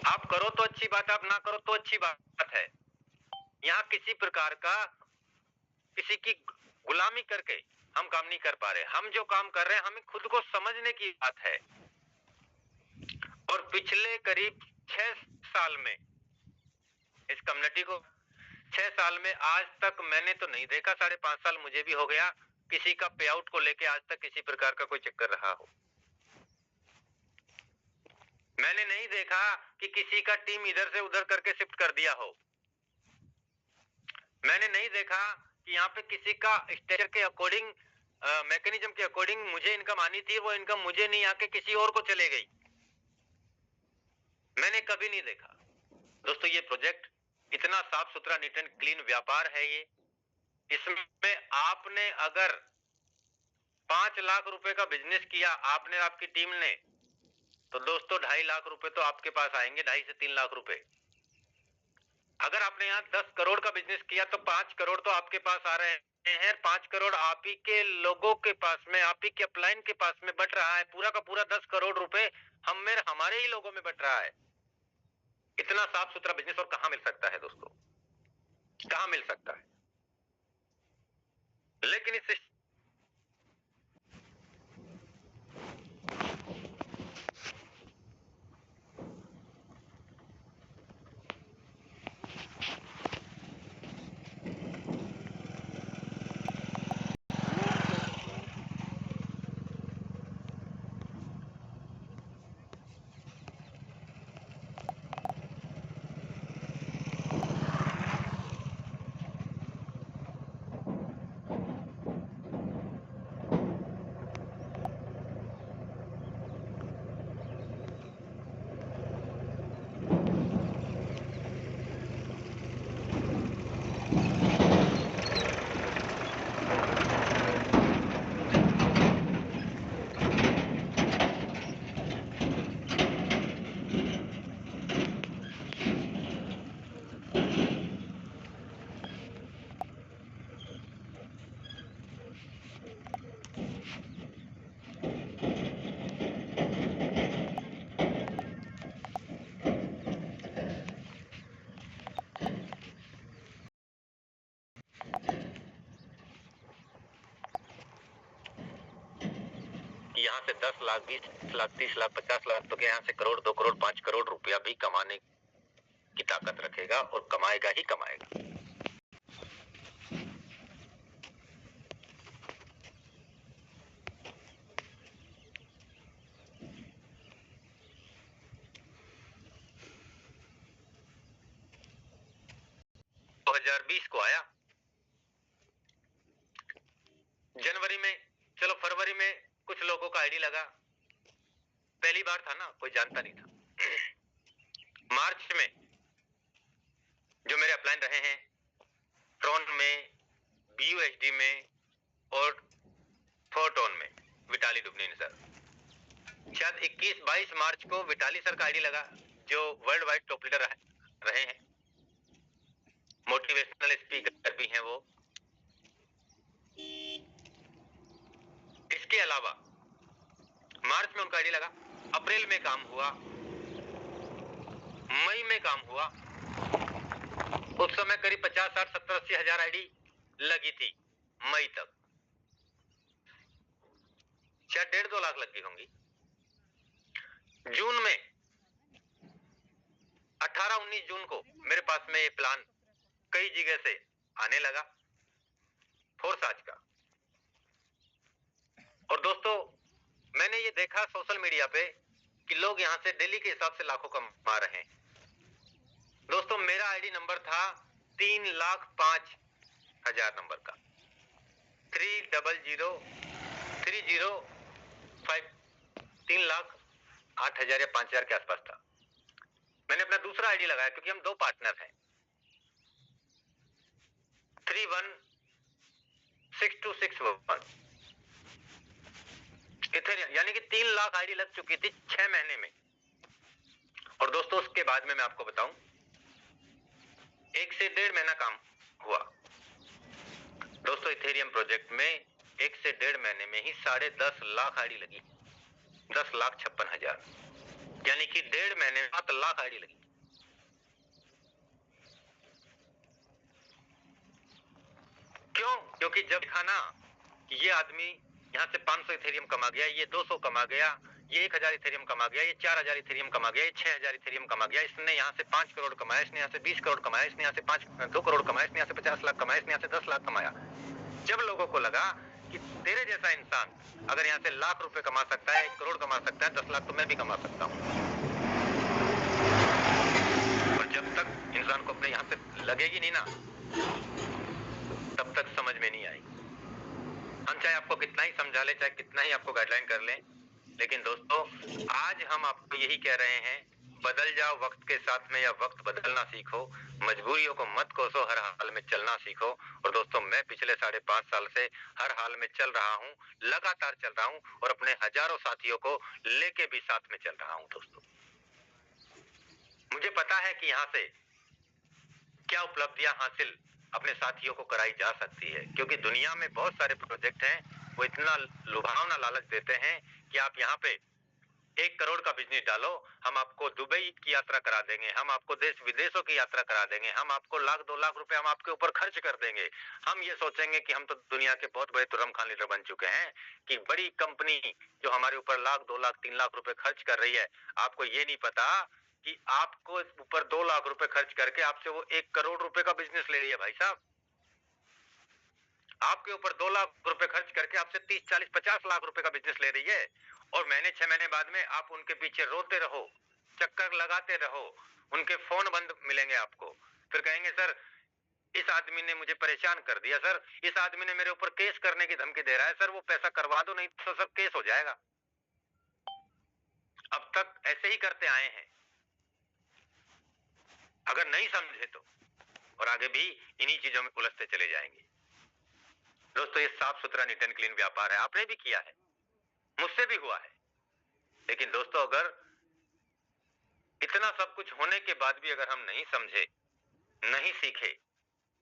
आप करो तो अच्छी बात है, आप ना करो तो अच्छी बात है। यहाँ किसी प्रकार का किसी की गुलामी करके हम काम नहीं कर पा रहे। हम जो काम कर रहे हैं हमें खुद को समझने की बात है। और पिछले करीब 6 साल में इस कम्युनिटी को 6 साल में आज तक मैंने तो नहीं देखा, 5.5 साल मुझे भी हो गया, किसी का पे आउट को लेके आज तक किसी प्रकार का कोई चक्कर रहा हो। मैंने नहीं देखा कि किसी का टीम इधर से उधर करके शिफ्ट कर दिया हो। मैंने नहीं देखा कि यहाँ पे किसी का स्ट्रक्चर के अकॉर्डिंग, मैकेनिज्म के अकॉर्डिंग मुझे इनकम आनी थी, वो इनकम मुझे नहीं आके किसी और को चले गई। मैंने कभी नहीं देखा। दोस्तों ये प्रोजेक्ट इतना साफ सुथरा नीट एंड क्लीन व्यापार है ये, इसमें आपने अगर 5 लाख रुपए का बिजनेस किया आपने, आपकी टीम ने, तो दोस्तों 2.5 लाख रुपए तो आपके पास आएंगे, 2.5 से 3 लाख रुपए। अगर आपने यहाँ 10 करोड़ का बिजनेस किया तो 5 करोड़ तो आपके पास आ रहे हैं। 5 करोड़ आप ही के लोगों के पास में, आप ही के अपलाइन के पास में बट रहा है। पूरा का पूरा 10 करोड़ रुपए हमारे ही लोगों में बट रहा है। इतना साफ सुथरा बिजनेस और कहां मिल सकता है दोस्तों, कहां मिल सकता है। लेकिन इस यहाँ से 10 लाख, 20 लाख, 30 लाख, 50 लाख, तो क्या यहाँ से करोड़, 2 करोड़, 5 करोड़ रुपया भी कमाने की ताकत रखेगा और कमाएगा ही कमाएगा। तो 2020 को आया, जनवरी में, चलो फरवरी में कुछ लोगों का आईडी लगा, पहली बार था ना, कोई जानता नहीं था। मार्च में जो मेरे अपलाइन रहे हैं ट्रॉन में, BUSD में और फोरटोन में, विटाली डुबनिन सर, शायद 21-22 मार्च को विटाली सर का आईडी लगा, जो वर्ल्ड वाइड टॉप लीडर रहे हैं, मोटिवेशनल स्पीकर भी हैं वो। इसके अलावा मार्च में उनका आईडी लगा, अप्रैल में काम हुआ, मई में काम हुआ, उस समय करीब 50, 60, 70, 80 हजार आईडी लगी थी मई तक, शायद 1.5-2 लाख लगी होंगी। जून में 18-19 जून को मेरे पास में ये प्लान कई जगह से आने लगा, फोर्स आज का। और दोस्तों मैंने ये देखा सोशल मीडिया पे कि लोग यहां से डेली के हिसाब से लाखों कमा रहे हैं। दोस्तों मेरा आईडी नंबर था 3,05,000 नंबर का, 3,00,30,5, 3,08,000 या 5,000 के आसपास था। मैंने अपना दूसरा आईडी लगाया क्योंकि हम 2 पार्टनर हैं, 316261 इथेरियम, यानी कि 3 लाख आईडी लग चुकी थी 6 महीने में। और दोस्तों उसके बाद में मैं आपको बताऊं, 1 से 1.5 महीना काम हुआ दोस्तों इथेरियम प्रोजेक्ट में। 1 से 1.5 महीने में ही 10.5 लाख आईडी लगी, 10,56,000, यानी कि 1.5 महीने में 7 लाख आईडी लगी। क्यों? क्योंकि जब देखा ना कि ये आदमी यहाँ से 500 इथेरियम कमा गया, ये 200 कमा गया, ये 1,000 इथेरियम कमा गया, ये 4,000 इथेरियम कमा गया, ये 6,000 इथेरियम कमा गया, इसने यहाँ से 5 करोड़ कमाया, इसने यहाँ से 20 करोड़ कमाया, इसने यहाँ से 2 करोड़ कमाया, इसने यहाँ से 50 लाख कमाया, इसने यहाँ से 10 लाख कमाया। जब लोगों को लगा कि तेरे जैसा इंसान अगर यहाँ से लाख रुपए कमा सकता है, 1 करोड़ कमा सकता है, 10 लाख तो मैं भी कमा सकता हूँ। और जब तक इंसान को अपने यहाँ से लगेगी नहीं ना, तब तक समझ में नहीं आएगी। हम चाहे आपको कितना ही समझा ले, चाहे कितना ही आपको गाइडलाइन कर लें, लेकिन दोस्तों आज हम आपको यही कह रहे हैं, बदल जाओ वक्त के साथ में या वक्त बदलना सीखो, मजबूरियों को मत कोसो, हर हाल में चलना सीखो। और दोस्तों मैं पिछले 5.5 साल से हर हाल में चल रहा हूँ, लगातार चल रहा हूँ और अपने हजारों साथियों को लेके भी साथ में चल रहा हूँ। दोस्तों मुझे पता है कि यहाँ से क्या उपलब्धियां हासिल अपने साथियों को कराई जा सकती है, क्योंकि दुनिया में बहुत सारे प्रोजेक्ट हैं, वो इतना लुभावना लालच देते हैं कि आप यहाँ पे 1 करोड़ का बिजनेस डालो, हम आपको दुबई की यात्रा करा देंगे, हम आपको देश विदेशों की यात्रा करा देंगे, हम आपको 1,00,000-2 लाख रुपए हम आपके ऊपर खर्च कर देंगे। हम ये सोचेंगे कि हम तो दुनिया के बहुत बड़े तुरम खान लीडर बन चुके हैं कि बड़ी कंपनी जो हमारे ऊपर 1,00,000-2 लाख 3 लाख रुपए खर्च कर रही है। आपको ये नहीं पता कि आपको ऊपर 2 लाख रुपए खर्च करके आपसे वो 1 करोड़ रुपए का बिजनेस ले रही है। भाई साहब आपके ऊपर 2 लाख रुपए खर्च करके आपसे 30, 40, 50 लाख रुपए का बिजनेस ले रही है, और महीने 6 महीने बाद में आप उनके पीछे रोते रहो, चक्कर लगाते रहो, उनके फोन बंद मिलेंगे आपको, फिर कहेंगे सर इस आदमी ने मुझे परेशान कर दिया, सर इस आदमी ने मेरे ऊपर केस करने की धमकी दे रहा है, सर वो पैसा करवा दो नहीं तो सर केस हो जाएगा। अब तक ऐसे ही करते आए हैं, अगर नहीं समझे तो, और आगे भी इन्हीं चीजों में उलझते चले जाएंगे। दोस्तों ये साफ सुथरा नीट एंड क्लीन व्यापार है, आपने भी किया है, मुझसे भी हुआ है, लेकिन दोस्तों अगर इतना सब कुछ होने के बाद भी अगर हम नहीं समझे, नहीं सीखे,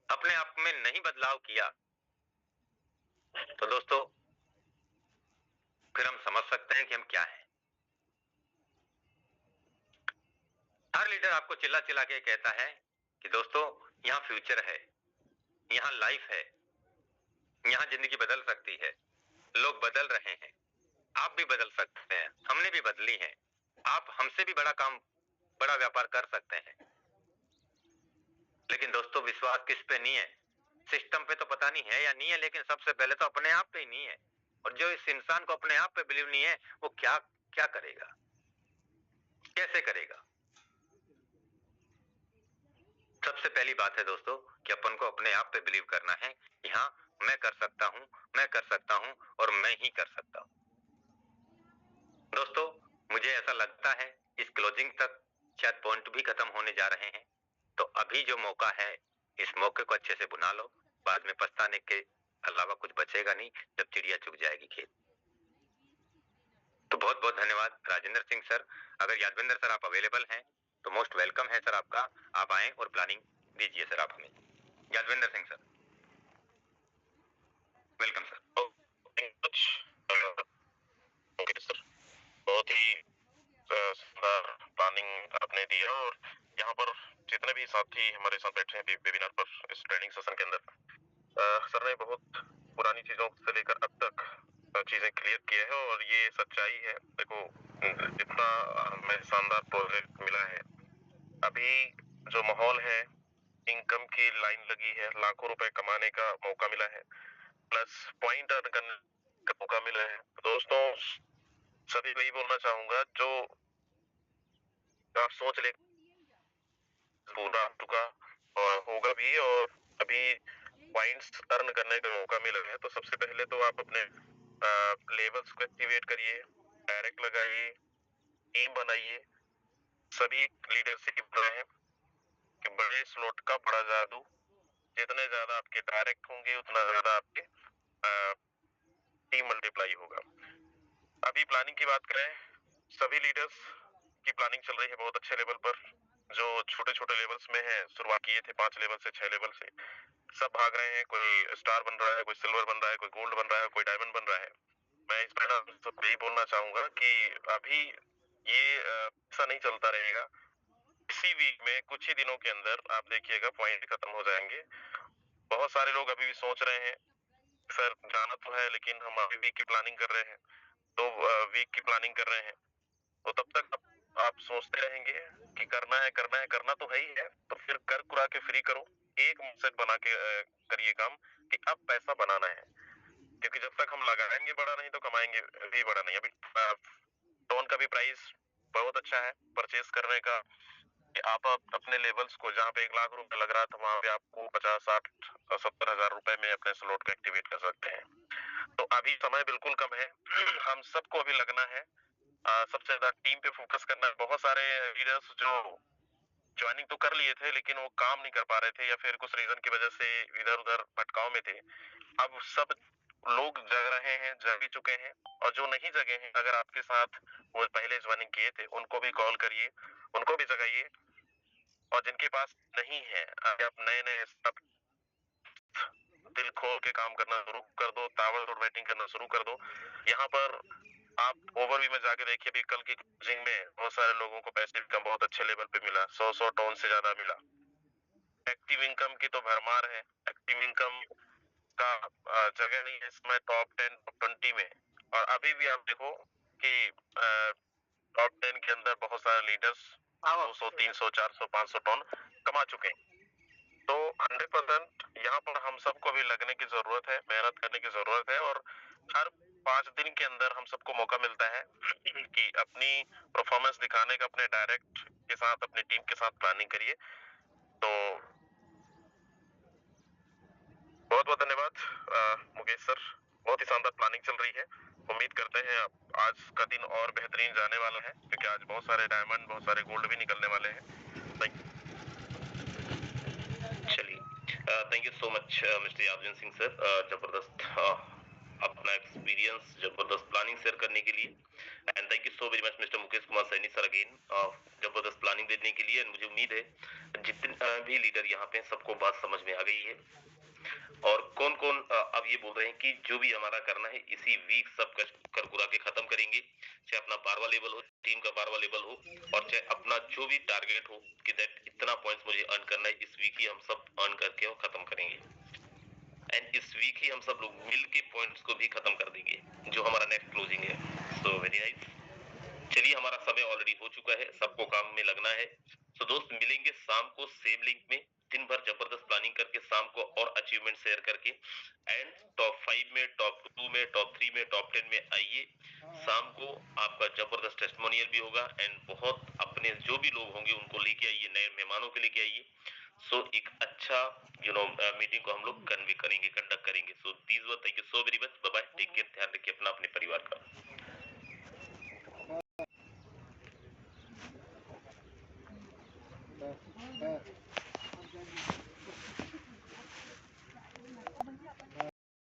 अपने आप में नहीं बदलाव किया, तो दोस्तों फिर हम समझ सकते हैं कि हम क्या हैं। हर लीडर आपको चिल्ला चिल्ला के कहता है कि दोस्तों यहाँ फ्यूचर है, यहाँ लाइफ है, यहाँ जिंदगी बदल सकती है, लोग बदल रहे हैं, आप भी बदल सकते हैं, हमने भी बदली है। आप हमसे भी बड़ा काम, बड़ा व्यापार कर सकते हैं। लेकिन दोस्तों विश्वास किस पे नहीं है? सिस्टम पे तो पता नहीं है या नहीं है, लेकिन सबसे पहले तो अपने आप पे ही नहीं है। और जो इस इंसान को अपने आप पे बिलीव नहीं है, वो क्या क्या करेगा, कैसे करेगा? सबसे पहली बात है दोस्तों कि अपन को अपने आप पे बिलीव करना है कि हाँ मैं कर सकता हूँ, मैं कर सकता हूँ और मैं ही कर सकता हूँ। दोस्तों मुझे ऐसा लगता है इस क्लोजिंग तक शायद पॉइंट भी खत्म होने जा रहे हैं, तो अभी जो मौका है इस मौके को अच्छे से बुना लो, बाद में पछताने के अलावा कुछ बचेगा नहीं जब चिड़िया चुग जाएगी खेत। तो बहुत बहुत धन्यवाद राजेंद्र सिंह सर। अगर यादविंदर सर आप अवेलेबल हैं तो मोस्ट वेलकम है सर आपका, आप आए और प्लानिंग दीजिए सर आप हमें। Yadvinder Singh sir, welcome sir. Okay sir, बहुत ही शानदार प्लानिंग आपने दिया। और यहाँ पर जितने भी साथी हमारे साथ बैठे हैं वेबिनार पर इस ट्रेनिंग सेशन के अंदर, सर ने बहुत पुरानी चीजों से लेकर अब तक चीजें क्लियर की है और ये सच्चाई है। देखो जितना हमें शानदार प्रोजेक्ट मिला है, अभी जो माहौल है, इनकम की लाइन लगी है, लाखों रुपए कमाने का मौका मिला है, प्लस पॉइंट अर्न करने का मौका मिला है। दोस्तों सभी वही बोलना चाहूंगा, जो आप सोच ले पूरा चुका और होगा भी, और अभी पॉइंट्स अर्न करने का मौका मिला है, तो सबसे पहले तो आप अपने लेवल्स को एक्टिवेट करिए, डायरेक्ट लगाइए, टीम बनाइए। सभी लीडरशिप रहे हैं कि बड़े स्लॉट का बड़ा जादू, जितने ज्यादा आपके डायरेक्ट होंगे उतना ज्यादा आपके टीम मल्टीप्लाई होगा। अभी प्लानिंग की बात करें, सभी लीडर्स की प्लानिंग चल रही है बहुत अच्छे लेवल पर। जो छोटे छोटे लेवल्स में है, शुरुआत किए थे 5 लेवल से 6 लेवल से, सब भाग रहे हैं। कोई स्टार बन रहा है, कोई सिल्वर बन रहा है, कोई गोल्ड बन रहा है, कोई डायमंड बन रहा है। मैं इस पर सबको यही बोलना चाहूंगा कि अभी ये ऐसा नहीं चलता रहेगा। इसी वीक में कुछ ही दिनों के अंदर आप देखिएगा पॉइंट खत्म हो जाएंगे। बहुत सारे लोग अभी भी सोच रहे हैं सर जाना तो है, लेकिन हम अभी वीक की प्लानिंग कर रहे हैं, तो वीक की प्लानिंग कर रहे हैं, तो तब तक आप सोचते रहेंगे कि करना है करना है, करना तो है ही है, तो फिर कर कुरा के फ्री करो। एक माइंडसेट बना के करिए काम कि अब पैसा बनाना है, क्योंकि जब तक हम लगाएंगे बड़ा नहीं तो कमाएंगे भी बड़ा नहीं। अभी टोन का भी प्राइस बहुत अच्छा है परचेज करने का, कि आप अपने लेवल्स को, जहाँ पे 1 लाख रुपए लग रहा था वहां पे आपको 50, 60, 70 हजार रुपए में अपने स्लॉट को एक्टिवेट कर सकते हैं। तो अभी समय बिल्कुल कम है। हम सबको अभी लगना है, सबसे ज्यादा टीम पे फोकस करना है। बहुत सारे लीडर्स जो ज्वाइनिंग तो कर लिए थे लेकिन वो काम नहीं कर पा रहे थे या फिर कुछ रीजन की वजह से इधर उधर भटकाव में थे। अब सब लोग जग रहे हैं, जग भी चुके हैं, और जो नहीं जगे हैं, अगर आपके साथ वो पहले ज्वाइनिंग किए थे उनको भी कॉल करिए, उनको भी जगाइए। और जिनके पास नहीं है, अगर आप नए नए सब दिल खोल के काम करना शुरू कर दो, ताबड़तोड़ बैटिंग करना शुरू कर दो। यहाँ पर आप ओवरव्यू में जाके देखिए, अभी कल की क्लोजिंग में बहुत सारे लोगों को पैसिव इनकम बहुत अच्छे लेवल पे मिला, 100 टन से ज्यादा मिला। एक्टिव इनकम की तो भरमार है, एक्टिव इनकम का जगह नहीं है इसमें टॉप 10 टॉप 20 में। और अभी भी आप देखो कि टॉप 10 के अंदर बहुत सारे लीडर्स 200, 300, 400, 500 टन कमा चुके हैं। तो 100% यहाँ पर हम सबको भी लगने की जरूरत है, मेहनत करने की जरूरत है, और हर 5 दिन के अंदर हम सबको मौका मिलता है कि अपनी परफॉर्मेंस दिखाने का। अपने डायरेक्ट के साथ, अपनी टीम के साथ प्लानिंग करिए। तो बहुत बहुत धन्यवाद मुकेश सर, बहुत ही शानदार प्लानिंग चल रही है। उम्मीद करते हैं आज का दिन और बेहतरीन जाने वाला है, क्योंकि आज बहुत सारे डायमंड, बहुत सारे गोल्ड भी निकलने वाले हैं। चलिए, thank you so much mister Yadvinder Singh sir, जबरदस्त अपना एक्सपीरियंस, जबरदस्त प्लानिंग शेयर करने के लिए। And thank you so very much mister Mukesh Kumar Saini sir again, जबरदस्त प्लानिंग देने के लिए। मुझे उम्मीद है जितने भी लीडर यहाँ पे सबको बात समझ में आ गई है। और कौन कौन अब ये बोल रहे हैं कि जो भी हमारा करना है इसी वीक सब कर कुरा के खत्म करेंगे, चाहे अपना 12वां लेवल हो, टीम का 12वां लेवल हो, और चाहे अपना जो भी टारगेट हो कि दैट इतना पॉइंट्स मुझे अर्न करना है, इस वीक ही हम सब अर्न करके और खत्म करेंगे। एंड इस वीक ही हम सब लोग मिल के पॉइंट्स को भी खत्म कर देंगे, जो हमारा नेक्स्ट क्लोजिंग है। So very nice. चलिए, हमारा समय ऑलरेडी हो चुका है, सबको काम में लगना है। तो दोस्त मिलेंगे शाम को सेम लिंक में, दिन भर जबरदस्त प्लानिंग करके शाम को और अचीवमेंट शेयर करके, एंड टॉप 5 में, टॉप 2 में, टॉप 3 में, टॉप 10 में आइए। शाम को आपका जबरदस्त टेस्टिमोनियल भी होगा एंड बहुत अपने जो भी लोग होंगे उनको लेके आइए, नए मेहमानों के लेके आइए। सो एक अच्छा मीटिंग को हम लोग कंडक्ट करेंगे। So these were, thank you so very much, bye bye, take care, ध्यान रखिए।